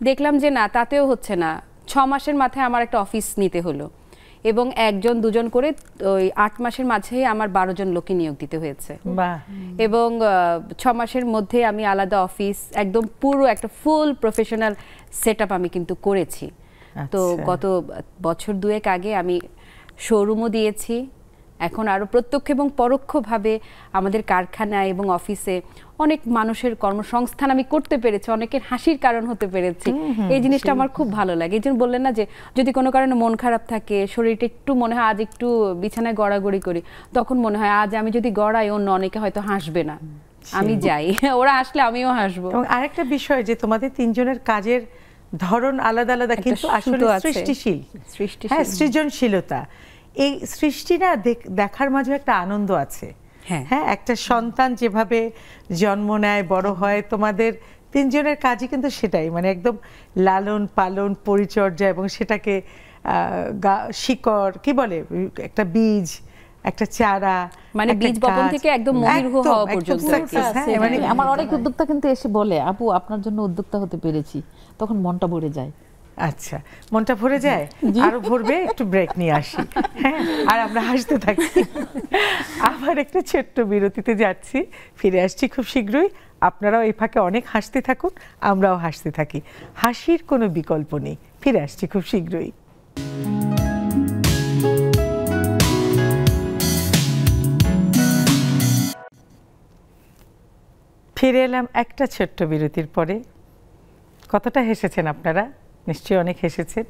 দেখলাম যে না, তাতেও হচ্ছে না, 6 মাসের মাথায় আমার একটা অফিস নিতে হলো, এবং 1 2 করে ওই 8 মাসের মাঝে আমার 12 জন লোককে নিয়োগ দিতে হয়েছে। এবং 6 মাসের মধ্যে আমি আলাদা অফিস, একদম পুরো একটা ফুল প্রফেশনাল সেটআপ আমি কিন্তু করেছি। তো গত বছর 2 আগে আমি শোরুমও দিয়েছি। এখন আরো প্রত্যক্ষ এবং পরোক্ষভাবে আমাদের কারখানায় এবং অফিসে অনেক মানুষের কর্মসংস্থান আমি করতে পেরেছি, অনেকের হাসির কারণ হতে পেরেছি। এই জিনিসটা আমার খুব ভালো লাগে। এই জন্য বললেন না যে যদি কোনো কারণে মন খারাপ থাকে, শরীরটা একটু মনে হয় আজ একটু বিছানায় গড়াগড়ি করি, তখন মনে হয় আজ আমি যদি গড়াই অন্য অনেকে হয়তো হাসবে না, আমি যাই, ওরা হাসলে আমিও হাসবো। এবং আরেকটা বিষয় যে তোমাদের 3 জনের কাজের ধরন আলাদা আলাদা, কিন্তু আসলে সৃষ্টিশীল, হ্যাঁ, সৃজনশীলতা। এই সৃষ্টি না দেখার মাঝে একটা আনন্দ আছে। হ্যাঁ, একটা সন্তান যেভাবে জন্ম নেয়, বড় হয়, তোমাদের 3 জনের কাজই কিন্তু সেটাই, মানে একদম লালন পালন, পরিচর্যা, এবং সেটাকে শিকড় কি বলে, একটা বীজ, একটা চারা, মানে বীজ বপন থেকে একদম মহিরুহ হওয়া পর্যন্ত। মানে আমার অনেক উদ্যোক্তা কিন্তু এসে বলে, আপু আপনার জন্য উদ্যোক্তা হতে পেরেছি, তখন মনটা ভরে যায়। আচ্ছা, মনটা ভরে যায়, আরো ভরবে, একটু ব্রেক নিয়ে আসি, হ্যাঁ, আর আমরা হাসতে থাকি। আবার একটা ছোট্ট বিরতিতে যাচ্ছি, ফিরে আসছি খুব শীঘ্রই। আপনারাও এই ফাঁকে অনেক হাসতে থাকুন, আমরাও হাসতে থাকি, হাসির কোনো বিকল্প নেই। ফিরে আসছি খুব শীঘ্রই। ফিরে এলাম একটা ছোট্ট বিরতির পরে। কতটা হেসেছেন আপনারা? নিশ্চয়ই অনেক হেসেছেন।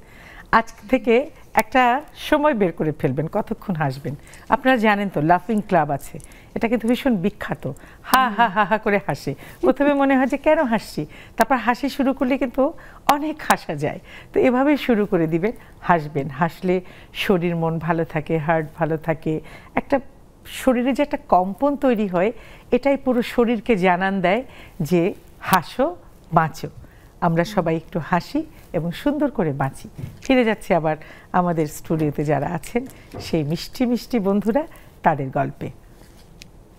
আজ থেকে একটা সময় বের করে ফেলবেন, কতক্ষণ হাসবেন। আপনারা জানেন তো লাফিং ক্লাব আছে, এটা কিন্তু ভীষণ বিখ্যাত। হা হা হা হা করে হাসে, প্রথমে মনে হয় যে কেন হাসছি, তারপর হাসি শুরু করলে কিন্তু অনেক হাসা যায়। তো এভাবেই শুরু করে দিবেন, হাসবেন। হাসলে শরীর মন ভালো থাকে, হার্ট ভালো থাকে, একটা শরীরে যে একটা কম্পন তৈরি হয়, এটাই পুরো শরীরকে জানান দেয় যে হাসো, বাঁচো। আমরা সবাই একটু হাসি এবং সুন্দর করে বাঁচি। ফিরে যাচ্ছে আবার আমাদের স্টুডিওতে যারা আছেন, সেই মিষ্টি মিষ্টি বন্ধুরা, তাদের গল্পে।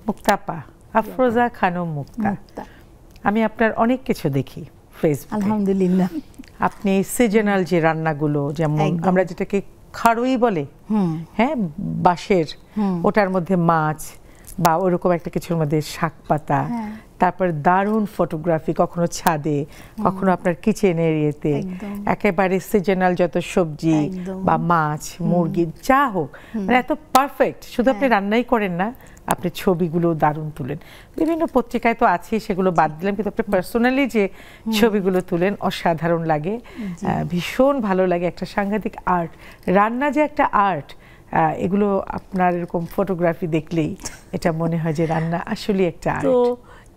মুক্তাপা, আফরোজা খানম মুক্তা, আমি আপনার অনেক কিছু দেখি ফেসবুকে, আলহামদুলিল্লাহ। আপনি সিজনাল যে রান্নাগুলো, যেমন আমরা যেটাকে খাড়ুই বলে, হ্যাঁ, বাঁশের, ওটার মধ্যে মাছ বা ওরকম একটা কিছুর মধ্যে শাক পাতা, তারপর দারুণ ফটোগ্রাফি, কখনো ছাদে, কখনো আপনার কিচেন এরিয়াতে, একেবারে সিজনাল যত সবজি বা মাছ, মুরগি, যা হোক, মানে এত পারফেক্ট। শুধু আপনি রান্নাই করেন না, আপনি ছবিগুলো দারুণ তুলেন। বিভিন্ন পত্রিকায় তো আছে, সেগুলো বাদ দিলাম, কিন্তু আপনি পার্সোনালি যে ছবিগুলো তুলেন অসাধারণ লাগে, ভীষণ ভালো লাগে। একটা সাংঘাতিক আর্ট, রান্না যে একটা আর্ট, এগুলো আপনার এরকম ফটোগ্রাফি দেখলেই এটা মনে হয় যে রান্না আসলে একটা আর্ট।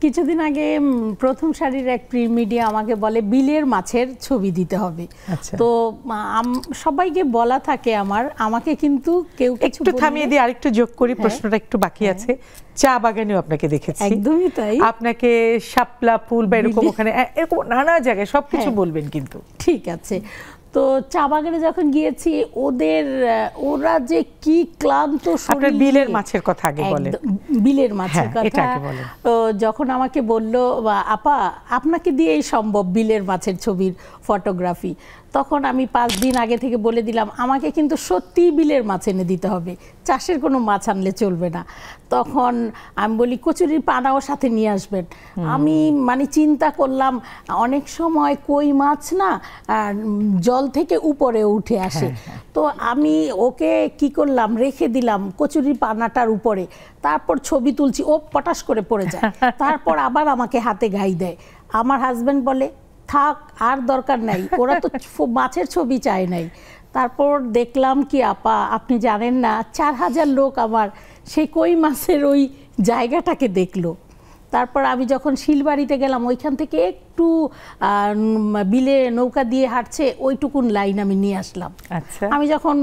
কিছুদিন আগে প্রথম সারির এক প্রিন্ট মিডিয়া আমাকে বলে বিলের মাছের ছবি দিতে হবে। তো সবাইকে বলা থাকে আমাকে কিন্তু কেউ একটু থামিয়ে দিয়ে আরেকটু যোগ করি, প্রশ্নটা একটু বাকি আছে। চা বাগানেও আপনাকে দেখেছি, একদমই তাই। আপনাকে শাপলা ফুল বা এরকম ওখানে এরকম নানা জায়গায় সবকিছু বলবেন কিন্তু। ঠিক আছে। তো চা বাগানে যখন গিয়েছি, ওরা যে কি ক্লান্ত শরীর। বিলের মাছের কথা আগে বলেন। বিলের মাছের কথা যখন আমাকে বলল, আপা আপনাকে দিয়েই সম্ভব বিলের মাছের ছবির ফটোগ্রাফি, তখন আমি 5 দিন আগে থেকে বলে দিলাম আমাকে কিন্তু সত্যি বিলের মাছ এনে দিতে হবে, চাষের কোনো মাছ আনলে চলবে না। তখন আমি বলি কচুরির পানাও সাথে নিয়ে আসবেন। আমি মানে চিন্তা করলাম, অনেক সময় কই মাছ না জল থেকে উপরে উঠে আসে, তো আমি ওকে কি করলাম, রেখে দিলাম কচুরির পানাটার উপরে, তারপর ছবি তুলছি, ও পটাশ করে পড়ে যায়, তারপর আবার আমাকে হাতে ঘাই দেয়। আমার হাজব্যান্ড বলে থাক, আর দরকার নাই, ওরা তো মাছের ছবি চায় নাই। তারপর দেখলাম কি আপা, আপনি জানেন না, 4000 লোক আমার সেই কই মাছের ওই জায়গাটাকে দেখলো। তারপর আমি যখন শিলবাড়িতে গেলাম, ওইখান থেকে একটু বিলে নৌকা দিয়ে হাঁটছে, ওইটুকুন লাইন আমি নিয়ে আসলাম। আমি যখন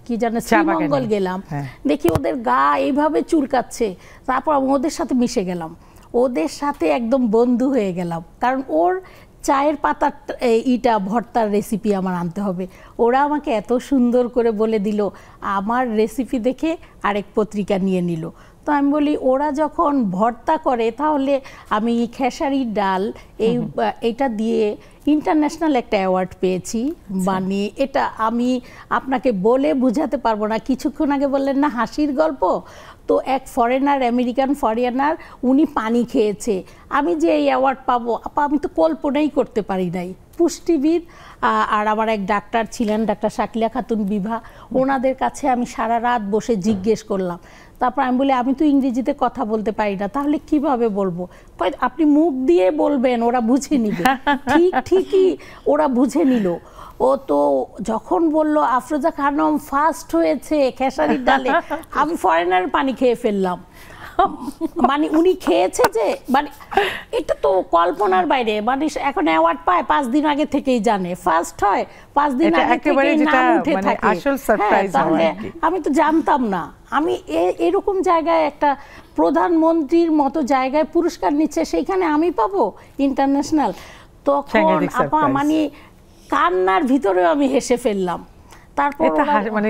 কি জানে শ্রীমঙ্গল গেলাম, দেখি ওদের গা এইভাবে চুলকাচ্ছে, তারপর আমি ওদের সাথে মিশে গেলাম, ওদের সাথে একদম বন্ধু হয়ে গেলাম, কারণ ওর চায়ের পাতার ভর্তার রেসিপি আমার আনতে হবে। ওরা আমাকে এত সুন্দর করে বলে দিল, আমার রেসিপি দেখে আরেক পত্রিকা নিয়ে নিল। তো আমি বলি ওরা যখন ভর্তা করে তাহলে আমি খেসারির ডাল এইটা দিয়ে ইন্টারন্যাশনাল একটা অ্যাওয়ার্ড পেয়েছি। মানে এটা আমি আপনাকে বলে বোঝাতে পারবো না। কিছুক্ষণ আগে বললেন না হাসির গল্প, তো এক ফরেনার, আমেরিকান ফরেনার, উনি পানি খেয়েছে, আমি যে এই অ্যাওয়ার্ড পাবো আপা আমি তো কল্পনাই করতে পারি নাই। পুষ্টিবিদ আর আমার এক ডাক্তার ছিলেন, ডাক্তার শাকিলা খাতুন বিভা, ওনাদের কাছে আমি সারা রাত বসে জিজ্ঞেস করলাম। তারপর আমি বলি আমি তো ইংরেজিতে কথা বলতে পারি না, তাহলে কিভাবে বলবো? আপনি মুখ দিয়ে বলবেন, ওরা বুঝে নিবে। ঠিকই ওরা বুঝে নিল। ও তো যখন বলল আফরোজা খানম ফার্স্ট হয়েছে খেসারির ডালে, আমি ফরেনার পানি খেয়ে ফেললাম। মানে উনি খেয়েছে যে, মানে এটা তো কল্পনার বাইরে। মানে এখন অ্যাওয়ার্ড পায় 5 দিন আগে থেকেই জানে, ফার্স্ট হয় 5 দিন আগে থেকেই নাম উঠে থাকে। তাহলে আমি তো জানতাম না। আমি এরকম জায়গায় একটা প্রধানমন্ত্রীর মতো জায়গায় পুরস্কার নিচ্ছে, সেইখানে আমি পাবো ইন্টারন্যাশনাল। তখন আপা মানে কান্নার ভিতরেও আমি হেসে ফেললাম। তারপর মানে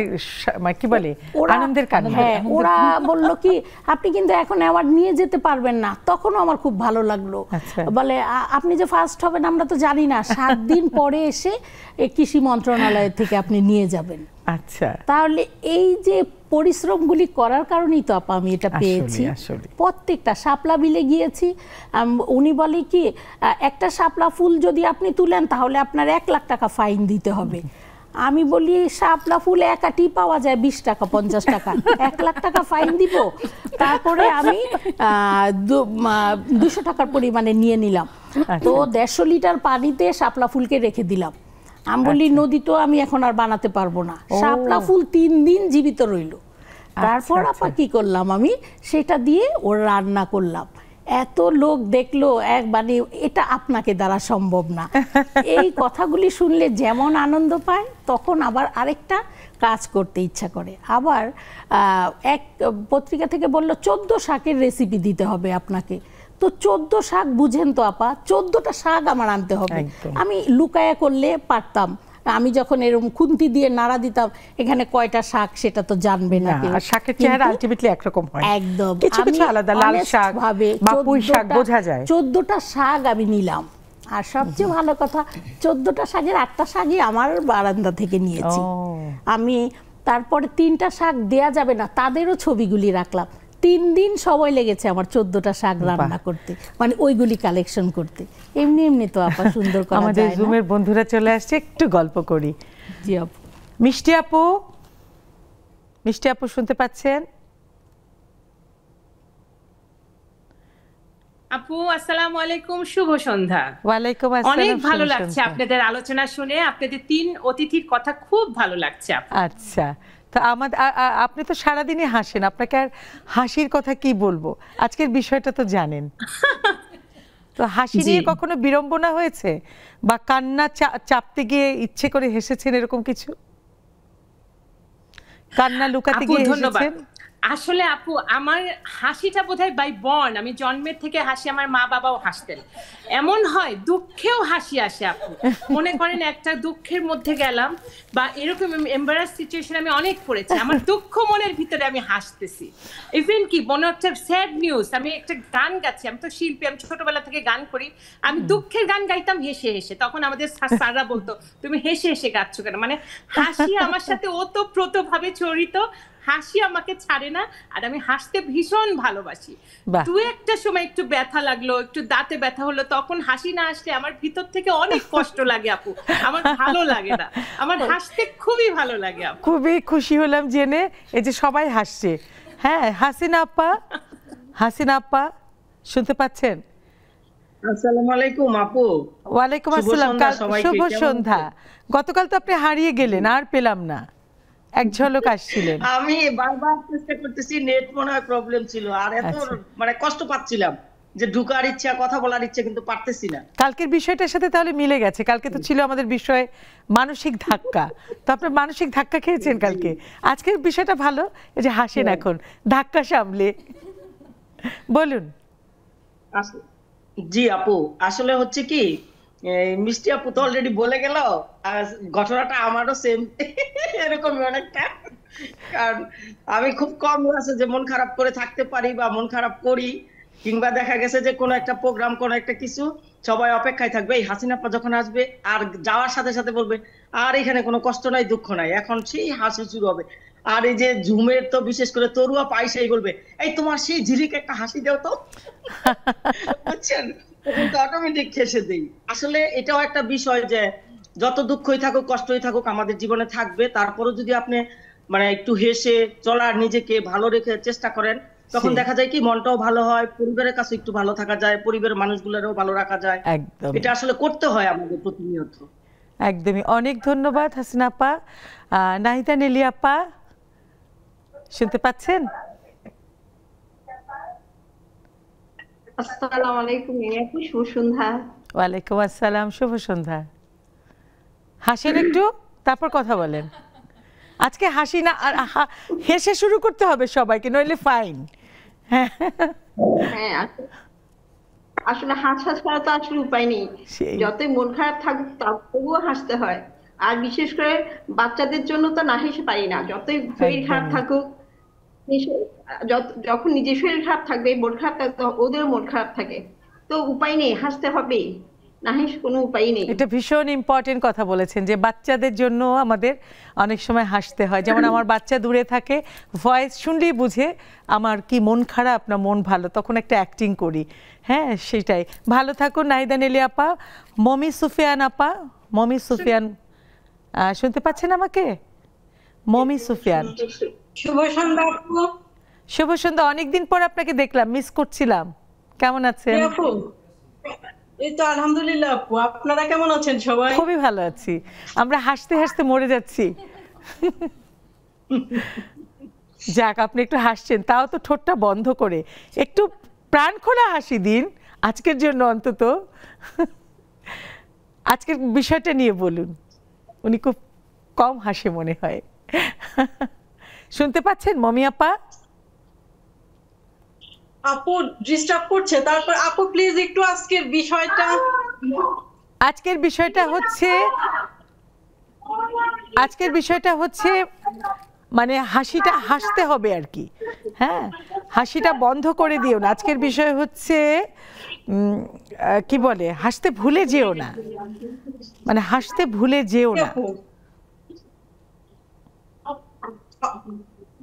কি বলে আনন্দের কান্না। হ্যাঁ, ওরা বলল কি আপনি কিন্তু এখন অ্যাওয়ার্ড নিয়ে যেতে পারবেন না। তখনও আমার খুব ভালো লাগলো। বলে আপনি যে ফার্স্ট হবেন আমরা তো জানি না, 7 দিন পরে এসে কৃষি মন্ত্রণালয় থেকে আপনি নিয়ে যাবেন। আচ্ছা, তাহলে এই যে পরিশ্রমগুলি করার কারণেই তো আপা আমি এটা পেয়েছি। প্রত্যেকটা শাপলা বিলে গিয়েছি, উনি বলে কি একটা শাপলা ফুল যদি আপনি তুলেন তাহলে আপনার 1 লাখ টাকা ফাইন দিতে হবে। আমি বলি শাপলা ফুল একাটি পাওয়া যায় 20 টাকা 50 টাকা, 1 লাখ টাকা ফাইন দিব? তারপরে আমি 200 টাকার পরিমাণে নিয়ে নিলাম। তো 150 লিটার পানিতে শাপলা ফুলকে রেখে দিলাম। আমি বলি নদী তো আমি এখন আর বানাতে পারবো না। শাপলা ফুল 3 দিন জীবিত রইল। তারপর আপা কি করলাম, আমি সেটা দিয়ে ওর রান্না করলাম। এত লোক দেখলো, মানে এটা আপনাকে দ্বারা সম্ভব না। এই কথাগুলি শুনলে যেমন আনন্দ পায়, তখন আবার আরেকটা কাজ করতে ইচ্ছা করে। আবার এক পত্রিকা থেকে বলল 14 শাকের রেসিপি দিতে হবে আপনাকে। তো 14 শাক বুঝেন তো আপা, 14টা শাক আমার আনতে হবে। আমি লুকায়া করলে পারতাম, আমি যখন এরকম খুন্তি দিয়ে নাড়া দিতাম এখানে কয়টা শাক সেটা তো জানবে না। শাকের চেহারা আলটিমেটলি একরকম হয়, একদম কিছু কিছু আলাদা, লাল শাক বা পুঁই শাক বোঝা যায়। 14টা শাক আমি নিলাম। আর সবচেয়ে ভালো কথা 14টা শাকের 8টা শাকই আমার বারান্দা থেকে নিয়েছি আমি। তারপরে 3টা শাক দেয়া যাবে না, তাদেরও ছবিগুলি রাখলাম। 3 দিন সময় লেগেছে আমার 14টা শাক রান্না করতে, মানে ওইগুলি কালেকশন করতে। এমনি এমনি তো আপা সুন্দর করা যায় না। আমাদের জুমের বন্ধুরা চলে আসছে, একটু গল্প করি। জি আপু। মিষ্টি আপু, মিষ্টি আপু শুনতে পাচ্ছেন? আপু আসসালামু আলাইকুম, শুভ সন্ধ্যা। ওয়ালাইকুম আসসালাম। অনেক ভালো লাগছে আপনাদের আলোচনা শুনে, আপনাদের 3 অতিথির কথা খুব ভালো লাগছে আপু। আচ্ছা, তো আপনি তো সারাদিনই হাসেন, আপনাকে আর হাসির কথা কি বলবো, আজকের বিষয়টা তো জানেন। তো হাসি নিয়ে কখনো বিড়ম্বনা হয়েছে বা কান্না চাপতে গিয়ে ইচ্ছে করে হেসেছেন, এরকম কিছু? কান্না লুকাতে গিয়ে হেসেছেন? আসলে আপু আমার হাসিটা বোধহয় বাই বর্ন, আমি জন্মের থেকে হাসি, আমার মা বাবাও হাসতেন। এমন হয় দুঃখেও হাসি আসে আপু। মনে করেন একটা দুঃখের মধ্যে গেলাম বা এরকম এম্বারাস সিচুয়েশন আমি অনেক পড়েছি, আমার দুঃখ মনের ভিতরে আমি হাসতেছি। ইভেন কি মনে হচ্ছে স্যাড নিউজ, আমি একটা গান গাচ্ছি, আমি তো শিল্পী, আমি ছোটবেলা থেকে গান করি, আমি দুঃখের গান গাইতাম হেসে হেসে। তখন আমাদের স্যাররা বলতো তুমি হেসে হেসে গাচ্ছ কেন? মানে হাসি আমার সাথে ওতপ্রোতভাবে জড়িত, হাসি আমাকে ছাড়ে না, আর আমি হাসতে ভীষণ ভালোবাসি। দু একটা সময় একটু ব্যথা লাগলো, একটু দাঁতে ব্যথা হলো, তখন হাসি না আসলে আমার ভিতর থেকে অনেক কষ্ট লাগে আপু, আমার ভালো লাগে না, আমার হাসতে খুবই ভালো লাগে আপু। খুবই খুশি হলাম জেনে এই যে সবাই হাসছে। হ্যাঁ, হাসিনা আপা, হাসিনা আপা শুনতে পাচ্ছেন? আসসালামু আলাইকুম আপু। ওয়ালাইকুম আসসালাম, শুভ সন্ধ্যা। গতকাল তো আপনি হারিয়ে গেলেন, আর পেলাম না, এক ঝলক আসছিলেন। আমি বারবার চেষ্টা করতেছি, নেট মনে হয় প্রবলেম ছিল, আর এত মানে কষ্ট পাচ্ছিলাম যে ঢুকার ইচ্ছা, কথা বলার ইচ্ছা, কিন্তু পারতেছি না। কালকের বিষয়টার সাথে তাহলে মিলে গেছে, কালকে তো ছিল আমাদের বিষয় মানসিক ধাক্কা, তো আপনি মানসিক ধাক্কা খেয়েছেন কালকে। আজকের বিষয়টা ভালো, এই যে হাসেন এখন ধাক্কা সামলে। বলুন। জি আপু, আসলে হচ্ছে কি মিষ্টি আপু তো অলরেডি বলে গেল, ঘটনাটা আমারও সেম এরকমই অনেকটা। কারণ আমি খুব কম আছে যে মন খারাপ করে থাকতে পারি বা মন খারাপ করি, কিংবা দেখা গেছে যে কোনো একটা প্রোগ্রাম, কোনো একটা কিছু, সবাই অপেক্ষায় থাকবে এই হাসিনা আপা যখন আসবে, আর যাওয়ার সাথে সাথে বলবে আর এখানে কোনো কষ্ট নাই, দুঃখ নাই, এখন সেই হাসি শুরু হবে। আর এই যে ঝুমের তো বিশেষ করে তরুয়া পাইসাই বলবে, এই তোমার সেই ঝিলিক একটা হাসি দাও তো, বুঝছেন, অটোমেটিক হেসে দেই। আসলে এটাও একটা বিষয় যে যত দুঃখই থাকুক কষ্টই থাকুক আমাদের জীবনে থাকবে, তারপরও যদি আপনি মানে একটু হেসে চলার, নিজেকে ভালো রেখে চেষ্টা করেন, তখন দেখা যায় কি মনটাও ভালো হয়, পরিবারের কাছে একটু ভালো থাকা যায়, পরিবারের মানুষগুলোরও ভালো রাখা যায়। একদম, এটা আসলে করতে হয় আমাদের প্রতিনিয়ত। একদমই। অনেক ধন্যবাদ হাসিনা আপা। নাহিদা নেলি আপা শুনতে পাচ্ছেন? আসসালামু আলাইকুম আপু, শুভ সন্ধ্যা। ওয়ালাইকুম আসসালাম, শুভ সন্ধ্যা। হাসেন একটু, তারপর কথা বলেন। আজকে হাসি না, আর হেসে শুরু করতে হবে সবাইকে, নইলে ফাইন। হ্যাঁ, আসলে হাসা ছাড়া তো আসলে উপায় নেই, যতই মন খারাপ থাকুক তবুও হাসতে হয়। আর বিশেষ করে বাচ্চাদের জন্য তো না হেসে পারি না, যতই শরীর খারাপ থাকুক, যখন নিজের শরীর খারাপ থাকবে, মন খারাপ থাকবে, ওদেরও মন খারাপ থাকে, তো উপায় নেই, হাসতে হবে, না হেসে কোনো উপায় নেই। এটা ভীষণ ইম্পর্টেন্ট কথা বলেছেন যে বাচ্চাদের জন্য আমাদের অনেক সময় হাসতে হয়। যেমন আমার বাচ্চা দূরে থাকে, ভয়েস শুনলেই বুঝে আমার কি মন খারাপ না মন ভালো, তখন একটা অ্যাক্টিং করি। হ্যাঁ, সেটাই। ভালো থাকুন নাহিদা নেলি আপা। মমি সুফিয়ান আপা, মমি সুফিয়ান শুনতে পাচ্ছেন আমাকে? মমি সুফিয়ান, শুভ সন্ধ্যা আপু। শুভ সন্ধ্যা। অনেকদিন পর আপনাকে দেখলাম, মিস করছিলাম। কেমন আছেন? এই তো আলহামদুলিল্লাহ আপু, আপনারা কেমন আছেন সবাই? খুবই ভালো আছি, আমরা হাসতে হাসতে মরে যাচ্ছি। যাক, আপনি একটু হাসছেন, তাও তো ঠোঁটটা বন্ধ করে, একটু প্রাণ খোলা হাসি দিন আজকের জন্য অন্তত। আজকের বিষয়টা নিয়ে বলুন। উনি খুব কম হাসে মনে হয়। শুনতে পাচ্ছেন মমি আপা? আপু ডিস্টার্ব করছে, তারপর আপু প্লিজ একটু আজকের বিষয়টা। আজকের বিষয়টা হচ্ছে মানে হাসিটা হাসতে হবে আর কি। হ্যাঁ, হাসিটা বন্ধ করে দিও না। আজকের বিষয় হচ্ছে কি বলে, হাসতে ভুলে যেও না, মানে হাসতে ভুলে যেও না।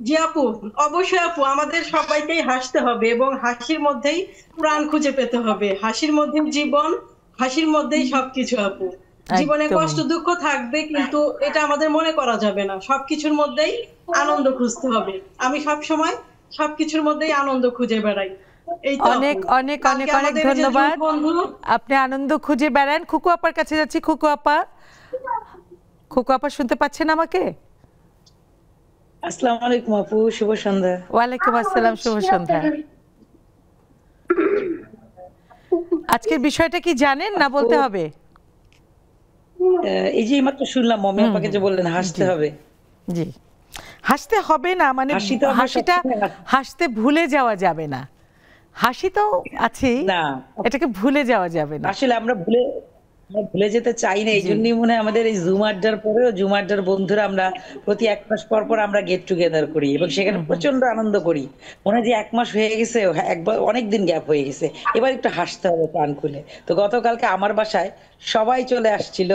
জি আপু, অবশ্যই আপু, আমাদের সবাইকেই হাসতে হবে এবং হাসির মধ্যেই প্রাণ খুঁজে পেতে হবে। হাসির মধ্যেই জীবন, হাসির মধ্যেই সবকিছু আপু। জীবনে কষ্ট দুঃখ থাকবে, কিন্তু এটা আমাদের মনে করা যাবে না, সবকিছুর মধ্যেই আনন্দ খুঁজতে হবে। আমি সব সময় সবকিছুর মধ্যেই আনন্দ খুঁজে বেড়াই। অনেক অনেক অনেক অনেক ধন্যবাদ। আপনি আনন্দ খুঁজে বেড়ান। খুকু আপার কাছে যাচ্ছি। খুকু আপা, খুকু আপা শুনতে পাচ্ছেন আমাকে? আসসালামু আলাইকুম আপু, শুভ সন্ধ্যা। ওয়ালাইকুম আসসালাম, শুভ সন্ধ্যা। আজকের বিষয়টা কি জানেন না বলতে হবে? এই যে মাত্র শুনলাম মমি আপাকে যে বললেন হাসতে হবে। জি, হাসতে হবে না, মানে হাসিটা হাসতে ভুলে যাওয়া যাবে না। হাসি তো আছেই, না এটাকে ভুলে যাওয়া যাবে না। আসলে আমরা ভুলে যেতে চাই না, এই জন্যই মনে হয় আমাদের এই জুম আড্ডার পরেও জুম আড্ডার বন্ধুরা আমরা প্রতি 1 মাস পর পর আমরা গেট টুগেদার করি এবং সেখানে প্রচন্ড আনন্দ করি। মনে হয় যে 1 মাস হয়ে গেছে, একবার অনেকদিন গ্যাপ হয়ে গেছে, এবার একটু হাসতে হবে প্রাণ খুলে। তো গতকালকে আমার বাসায় সবাই চলে আসছিল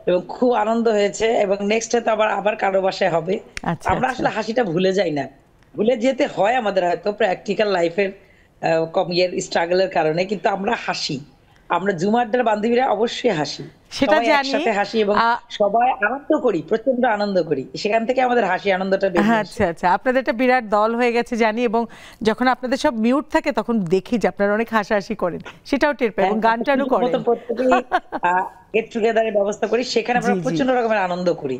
এবং খুব আনন্দ হয়েছে, এবং নেক্সট তো আবার কারো বাসায় হবে। আমরা আসলে হাসিটা ভুলে যাই না, ভুলে যেতে হয় আমাদের হয়তো প্র্যাকটিক্যাল লাইফের স্ট্রাগলের কারণে, কিন্তু আমরা হাসি। আমরা জুমারদার বান্ধবীরা অবশ্যই হাসি, সেটা জানি, একসাথে হাসি এবং সবাই আনন্দ করি, প্রচন্ড আনন্দ করি, সেখান থেকে আমাদের হাসি আনন্দটা বেশি। আচ্ছা আচ্ছা, আপনাদের একটা বিরাট দল হয়ে গেছে জানি, এবং যখন আপনাদের সব মিউট থাকে তখন দেখি যে আপনারা অনেক হাসাহাসি করেন, সেটাও টের পাই, এবং গান টানও করেন। গেট টুগেদারের ব্যবস্থা করি, সেখানে আমরা প্রচন্ড রকমের আনন্দ করি।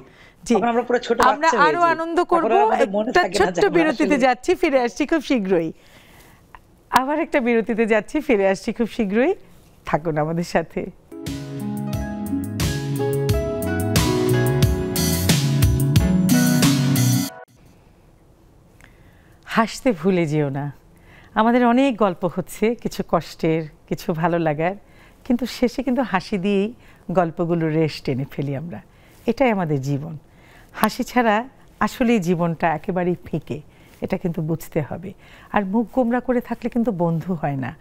আমরা পুরো ছোট বাচ্চা, আমরা আরো আনন্দ করব। একটা ছোট্ট বিরতিতে যাচ্ছি, ফিরে আসছি খুব শীঘ্রই। আবার একটা বিরতিতে যাচ্ছি, ফিরে আসছি খুব শীঘ্রই। থাকুন আমাদের সাথে। হাসতে ভুলে যেও না। আমাদের অনেক গল্প হচ্ছে, কিছু কষ্টের, কিছু ভালো লাগার, কিন্তু শেষে কিন্তু হাসি দিয়েই গল্পগুলো রেশ টেনে ফেলি আমরা। এটাই আমাদের জীবন। হাসি ছাড়া আসলে জীবনটা একেবারেই ফিকে, এটা কিন্তু বুঝতে হবে। আর মুখ গোমরা করে থাকলে কিন্তু বন্ধু হয় না,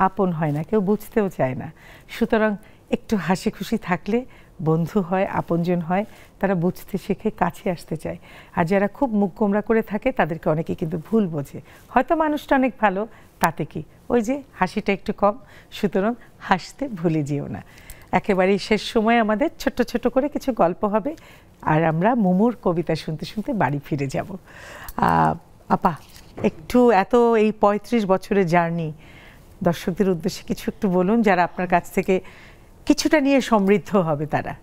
আপন হয় না, কেউ বুঝতেও চায় না। সুতরাং একটু হাসি খুশি থাকলে বন্ধু হয়, আপনজন হয়, তারা বুঝতে শেখে, কাছে আসতে চায়। আর যারা খুব মুখ গোমরা করে থাকে তাদেরকে অনেকে কিন্তু ভুল বোঝে, হয়তো মানুষটা অনেক ভালো, তাতে কি, ওই যে হাসিটা একটু কম। সুতরাং হাসতে ভুলে যেও না। একেবারেই শেষ সময় আমাদের ছোট্ট ছোট করে কিছু গল্প হবে, আর আমরা মুমুর কবিতা শুনতে শুনতে বাড়ি ফিরে যাব। আপা, একটু এত এই ৩৫ বছরের জার্নি দর্শকদের উদ্দেশ্যে কিছু একটু বলুন, যারা আপনার কাছ থেকে কিছুটা নিয়ে সমৃদ্ধ হবে তারা।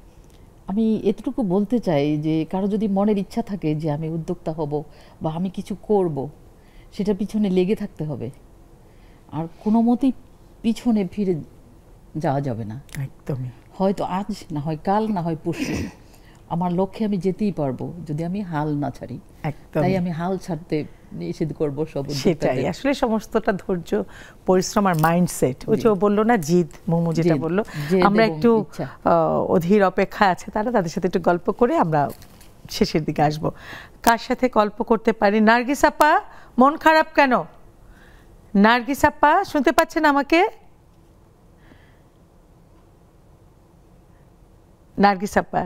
আমি এতটুকু বলতে চাই যে কারো যদি মনের ইচ্ছা থাকে যে আমি উদ্যোক্তা হব বা আমি কিছু করব, সেটা পিছনে লেগে থাকতে হবে, আর কোনো মতেই পিছনে ফিরে যাওয়া যাবে না। একদমই, হয়তো আজ না হয় কাল, না হয় পরশু আমার লক্ষ্যে আমি যেতেই পারবো যদি আমি হাল না ছাড়ি। তাই আমি হাল ছাড়তে নিষেধ করবো সব। সেটাই আসলে সমস্তটা ধৈর্য, পরিশ্রম আর মাইন্ডসেট। ওই যে বললো না জিদ, মোমো যেটা বললো, আমরা একটু অধীর অপেক্ষা আছে তারা, তাদের সাথে একটু গল্প করে আমরা শেষের দিকে আসবো। কার সাথে গল্প করতে পারি? নার্গিস আপা, মন খারাপ কেন? নার্গিস আপা শুনতে পাচ্ছেন আমাকে? নার্গিস আপা,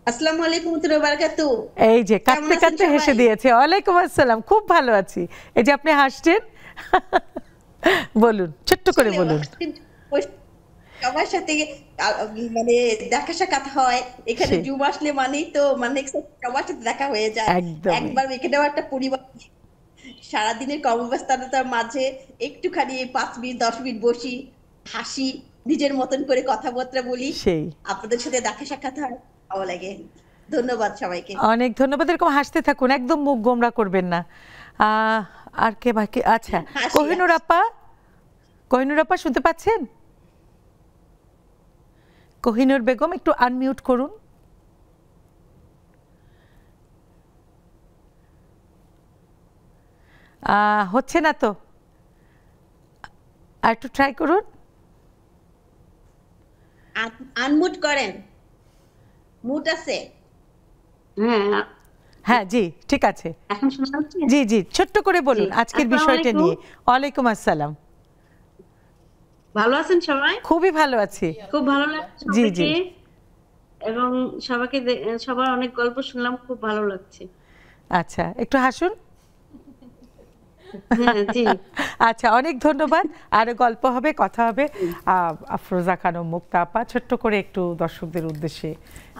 আসসালামু আলাইকুম ওয়া বারাকাতুহু। এই যে কাঁদতে কাঁদতে হেসে দিয়েছে। ওয়ালাইকুম আসসালাম, খুব ভালো আছি। এই যে আপনি হাসছেন, বলুন, ছোট্ট করে বলুন। সবার সাথে মানে দেখা সাক্ষাৎ হয় এখানে, জুম আসলে মানেই তো মানে সবার সাথে দেখা হয়ে যায়। একবার এখানেও একটা পরিবার, সারাদিনের কর্মব্যস্ততার মাঝে একটুখানি 5 মিনিট 10 মিনিট বসি, হাসি, নিজের মতন করে কথাবার্তা বলি, আপনাদের সাথে দেখা সাক্ষাৎ হয়, ভালো লাগে। ধন্যবাদ সবাইকে, অনেক ধন্যবাদ। এরকম হাসতে থাকুন, একদম মুখ গোমরা করবেন না। আর কে বাকি? আচ্ছা, কোহিনুর আপা, কোহিনুর আপা শুনতে পাচ্ছেন? কোহিনুর বেগম একটু আনমিউট করুন। হচ্ছে না তো, আর একটু ট্রাই করুন। আনমিউট করেন, মুট আছে? হ্যাঁ জি, ঠিক আছে। এখন শোনা যাচ্ছে? জি জি, ছোট্ট করে বলুন আজকের বিষয়টা নিয়ে। ওয়ালাইকুম আসসালাম। ভালো আছেন সবাই? খুবই ভালো আছি, খুব ভালো লাগছে। জি জি, এবং সবাইকে সবার অনেক গল্প শুনলাম, খুব ভালো লাগছে। আচ্ছা, একটু হাসুন। জি আচ্ছা, অনেক ধন্যবাদ। আরো গল্প হবে, কথা হবে। আফরোজা খানম, মুক্তা আপা, ছোট্ট করে একটু দর্শকদের উদ্দেশ্যে।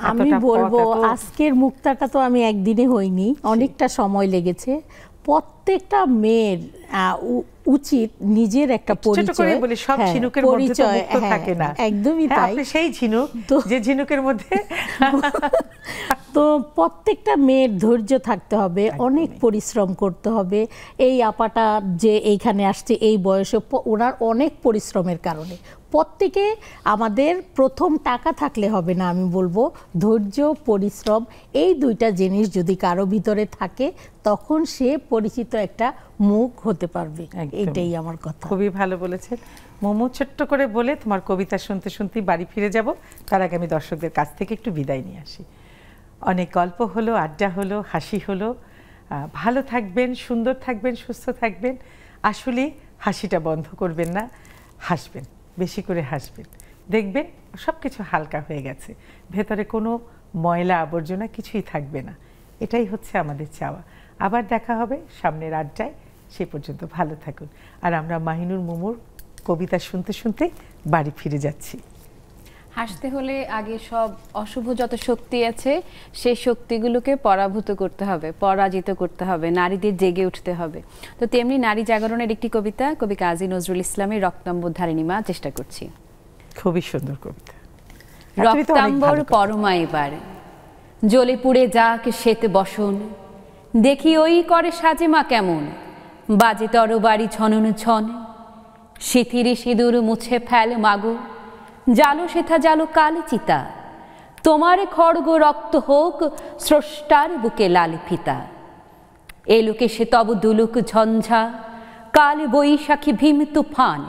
আমি বলবো আজকের মুক্তাটা তো আমি একদিনে হইনি, অনেকটা সময় লেগেছে। প্রত্যেকটা মেয়ের উচিত নিজের একটা পরিচয়, সব ঝিনুকের মধ্যে তো মুক্ত থাকে না। একদমই তাই, আপনি সেই ঝিনুক, যে ঝিনুকের মধ্যে। তো প্রত্যেকটা মেয়ের ধৈর্য থাকতে হবে, অনেক পরিশ্রম করতে হবে। এই আপাটা যে এইখানে আসছে এই বয়সে, ওনার অনেক পরিশ্রমের কারণে। প্রত্যেকে আমাদের প্রথম টাকা থাকলে হবে না, আমি বলবো ধৈর্য, পরিশ্রম, এই দুইটা জিনিস যদি কারো ভিতরে থাকে তখন সে পরিচিত একটা মুখ হতে পারবে। এটাই আমার কথা। খুবই ভালো বলেছেন মোমো। ছোট্ট করে বলে তোমার কবিতা শুনতে শুনতে বাড়ি ফিরে যাব, তার আগে আমি দর্শকদের কাছ থেকে একটু বিদায় নিয়ে আসি। অনেক গল্প হলো, আড্ডা হলো, হাসি হলো। ভালো থাকবেন, সুন্দর থাকবেন, সুস্থ থাকবেন। আসলে হাসিটা বন্ধ করবেন না, হাসবেন, বেশি করে হাসবেন, দেখবেন সব কিছু হালকা হয়ে গেছে, ভেতরে কোনো ময়লা আবর্জনা কিছুই থাকবে না। এটাই হচ্ছে আমাদের চাওয়া। আবার দেখা হবে সামনের আড্ডায়, সে পর্যন্ত ভালো থাকুন। আর আমরা মাহিনুর মুমুর কবিতা শুনতে শুনতে বাড়ি ফিরে যাচ্ছি। হাসতে হলে আগে সব অশুভ যত শক্তি আছে সেই শক্তিগুলোকে পরাভূত করতে হবে, পরাজিত করতে হবে, নারীদের জেগে উঠতে হবে। তো তেমনি নারী জাগরণের একটি কবিতা কবি কাজী নজরুল ইসলামের রক্তাম্বর ধারিণী মা চেষ্টা করছি। খুবই সুন্দর কবিতা। রক্তাম্বর পরমা এবার জ্বলে পুড়ে যাক শ্বেত বসন, দেখি ওই করে সাজে মা কেমন, বাজে তরবারি ছনন ছন, সিথিরে সিঁদুর মুছে ফেল মাগো, জালো সেথা জালো কাল চিতা, তোমার খড়গ রক্ত হোক স্রষ্টার বুকে লাল ফিতা, এলুকে সে তব দুলুক ঝঞ্ঝা, কাল বৈশাখী ভীম তুফান,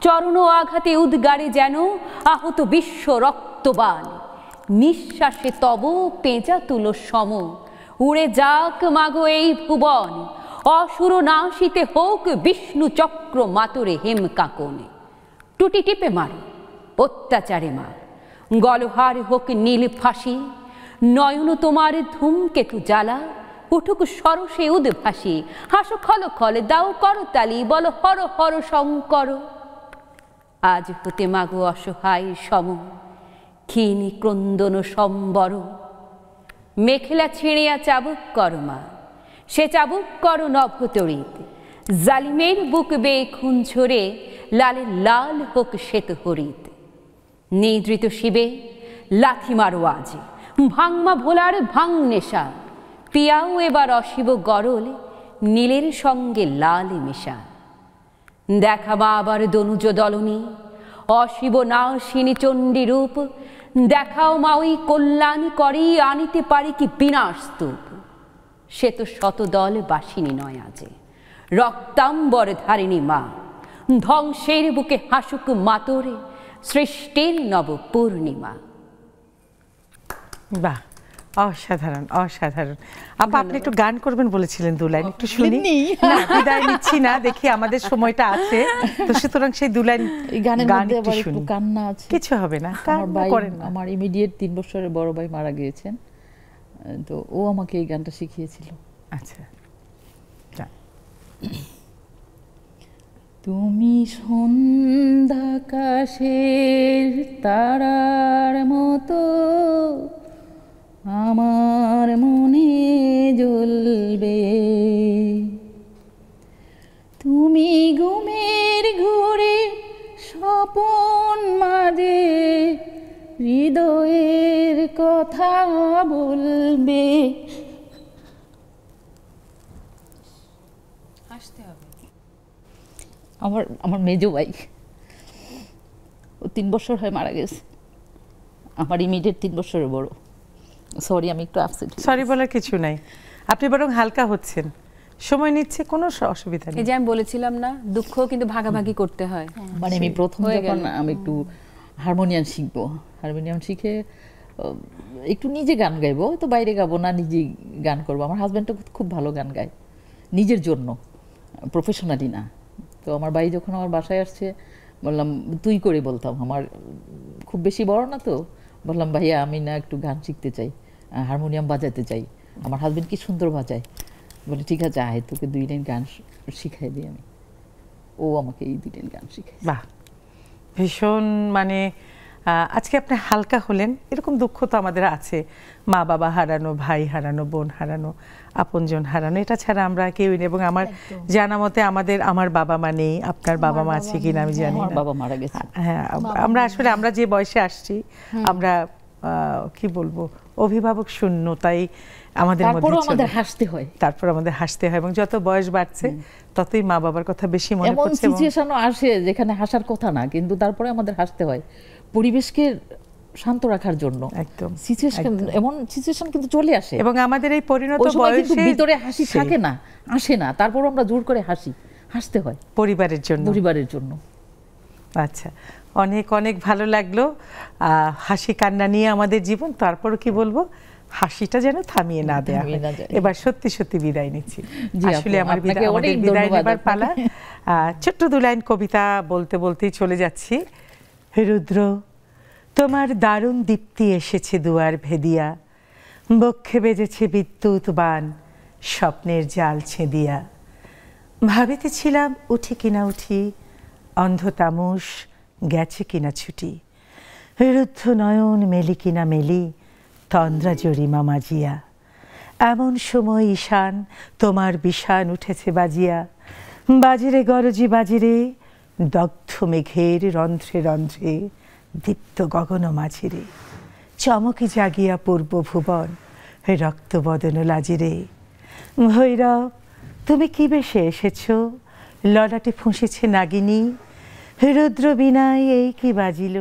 চরণ আঘাতে উদ্গারে যেন আহত বিশ্ব রক্তবান, নিঃশ্বাসে তব পেঁচা তুলো সম, উড়ে যাক মাগো এই ভুবন, অসুর নাশিতে হোক বিষ্ণু চক্র মাতুরে হেম কাঁকনে। টুটি টিপে মারো অত্যাচারে মার, গলহার হোক নীল ফাঁসি, নয়ন তোমার ধূমকেতু জ্বালা, উঠুক সরসে উদ্ভাসী, হাসো খল খলে দাও করতালি, বলো হর হর শঙ্কর। আজ হতে মাগো অসহায় সম, ক্ষীণ ক্রন্দন সম্বর, মেখলা ছিঁড়িয়া চাবুক করো মা, সে চাবুক করো নভতরিত, জালিমের বুক বেয়ে খুন ঝরে, লালে লাল হোক শ্বেত হরিত। নিদ্রিত শিবে লাথি মারো আজ, ভাঙমা ভোলার ভাঙ নেশা, পিয়াও এবার অশিব গরল, নীলের সঙ্গে লাল মেশা। দেখাবা আবার দনুজ দলনী, অশিব নাশিনী চণ্ডী রূপ, দেখাও মা ওই কল্যাণ করি, আনিতে পারি কি বিনাশ স্তূপ। সে তো শতদল বাসিনী নয় আজে, রক্তাম্বর ধারিণী মা, ধ্বংসের বুকে হাসুক মাতরে, সৃষ্টির নব পূর্ণিমা। বাহ, অসাধারণ অসাধারণ। আপা আপনি একটু গান করবেন বলেছিলেন, দু লাইন একটু শুনি। না বিদায় নিচ্ছি না, দেখি আমাদের সময়টা আছে, তো সুতরাং সেই দু লাইন গান একটু শুনি। কান্না আছে, কিছু হবে না, আমার ইমিডিয়েট 3 বছরের বড় ভাই মারা গিয়েছেন, তো ও আমাকে এই গানটা শিখিয়েছিল। আচ্ছা। তুমি সন্ধ্যাকাশের তারার মতো আমার মনে জ্বলবে, তুমি ঘুমের ঘুরে স্বপন মাঝে হৃদয়ের কথা বলবে। হাসতে হবে। আমার মেজো ভাই, ও 3 বছর হয় মারা গেছে, আমার ইমিডিয়েট 3 বছরের বড়। সরি, আমি একটু আপসেট। সরি বলার কিছু নাই, আপনি বরং হালকা হচ্ছেন, সময় নিচ্ছে, কোনো অসুবিধা নেই। এই যে আমি বলেছিলাম না, দুঃখ কিন্তু ভাগাভাগি করতে হয়। মানে আমি প্রথম যখন আমি একটু হারমোনিয়াম শিখবো, হারমোনিয়াম শিখে একটু নিজে গান গাইবো, তো বাইরে গাবো না, নিজেই গান করবো। আমার হাজব্যান্ডটা খুব ভালো গান গায়, নিজের জন্য, প্রফেশনালি না। তো আমার ভাই যখন আমার বাসায় আসছে, বললাম তুই করে বলতাম, আমার খুব বেশি বড় না, তো বললাম ভাইয়া আমি না একটু গান শিখতে চাই, হারমোনিয়াম বাজাতে চাই। আমার হাজব্যান্ড কি সুন্দর বাজায়, বলে ঠিক আছে আয় তোকে 2 লাইন গান শিখাই দিই আমি। ও আমাকে এই 2 লাইন গান শিখাই। বাহ, ভীষণ মানে আজকে আপনি হালকা হলেন। এরকম দুঃখ তো আমাদের আছে, মা বাবা হারানো, ভাই হারানো, বোন হারানো, আপনজন হারানো, এটা ছাড়া আমরা কেউই নেই। এবং আমার জানা মতে আমার বাবা মা নেই, আপনার বাবা মা আছে কিনা আমি জানি না। আমার বাবা মারা গেছে। হ্যাঁ, আমরা আসলে আমরা যে বয়সে আসছি, আমরা কি বলবো, অভিভাবক শূন্য, তাই আমাদের মধ্যে হাসতে হয়, তারপর আমাদের হাসতে হয়, এবং যত বয়স বাড়ছে ততই মা বাবার কথা বেশি মনে পড়ছে। এমন সিচুয়েশনও আসে যেখানে হাসার কথা না, কিন্তু তারপরে আমাদের হাসতে হয় পরিবেশকে শান্ত রাখার জন্য। একদম সিচুয়েশন, এমন সিচুয়েশন কিন্তু চলে আসে, এবং আমাদের এই পরিণত বয়সে ভিতরে হাসি থাকে না, আসে না, তারপর আমরা জোর করে হাসতে হয় পরিবারের জন্য। আচ্ছা, অনেক অনেক ভালো লাগলো। হাসি কান্না নিয়ে আমাদের জীবন, তারপরও কি বলবো, হাসিটা যেন থামিয়ে না দেয়া হয়। এবার সত্যি সত্যি বিদায় নিচ্ছি, আসলে আমাদের বিদায় নেবার পালা। ছোট্ট 2 লাইন কবিতা বলতে বলতেই চলে যাচ্ছি। রুদ্র তোমার দারুণ দীপ্তি এসেছে দুয়ার ভেদিয়া, বক্ষে বেজেছে বিদ্যুৎ বান, স্বপ্নের জাল ছেদিয়া। ভাবিতেছিলাম উঠি কিনা উঠি, অন্ধ তামুস গেছে কিনা ছুটি, রুদ্ধ নয়ন মেলি কিনা মেলি, তন্দ্রা জরিমা মাজিয়া। এমন সময় ঈশান তোমার বিষান উঠেছে বাজিয়া, বাজিরে গরজি বাজিরে, দগ্ধ মেঘের রন্ধ্রে রন্ধ্রে, দীপ্ত গগন মাঝিরে। চমকে জাগিয়া পূর্ব ভুবন, রক্ত বদন লাজিরে। ভৈরব তুমি কি বেশে এসেছ, ললাটে ফুঁসেছে নাগিনী, রুদ্র বিনায় এই কি বাজিল।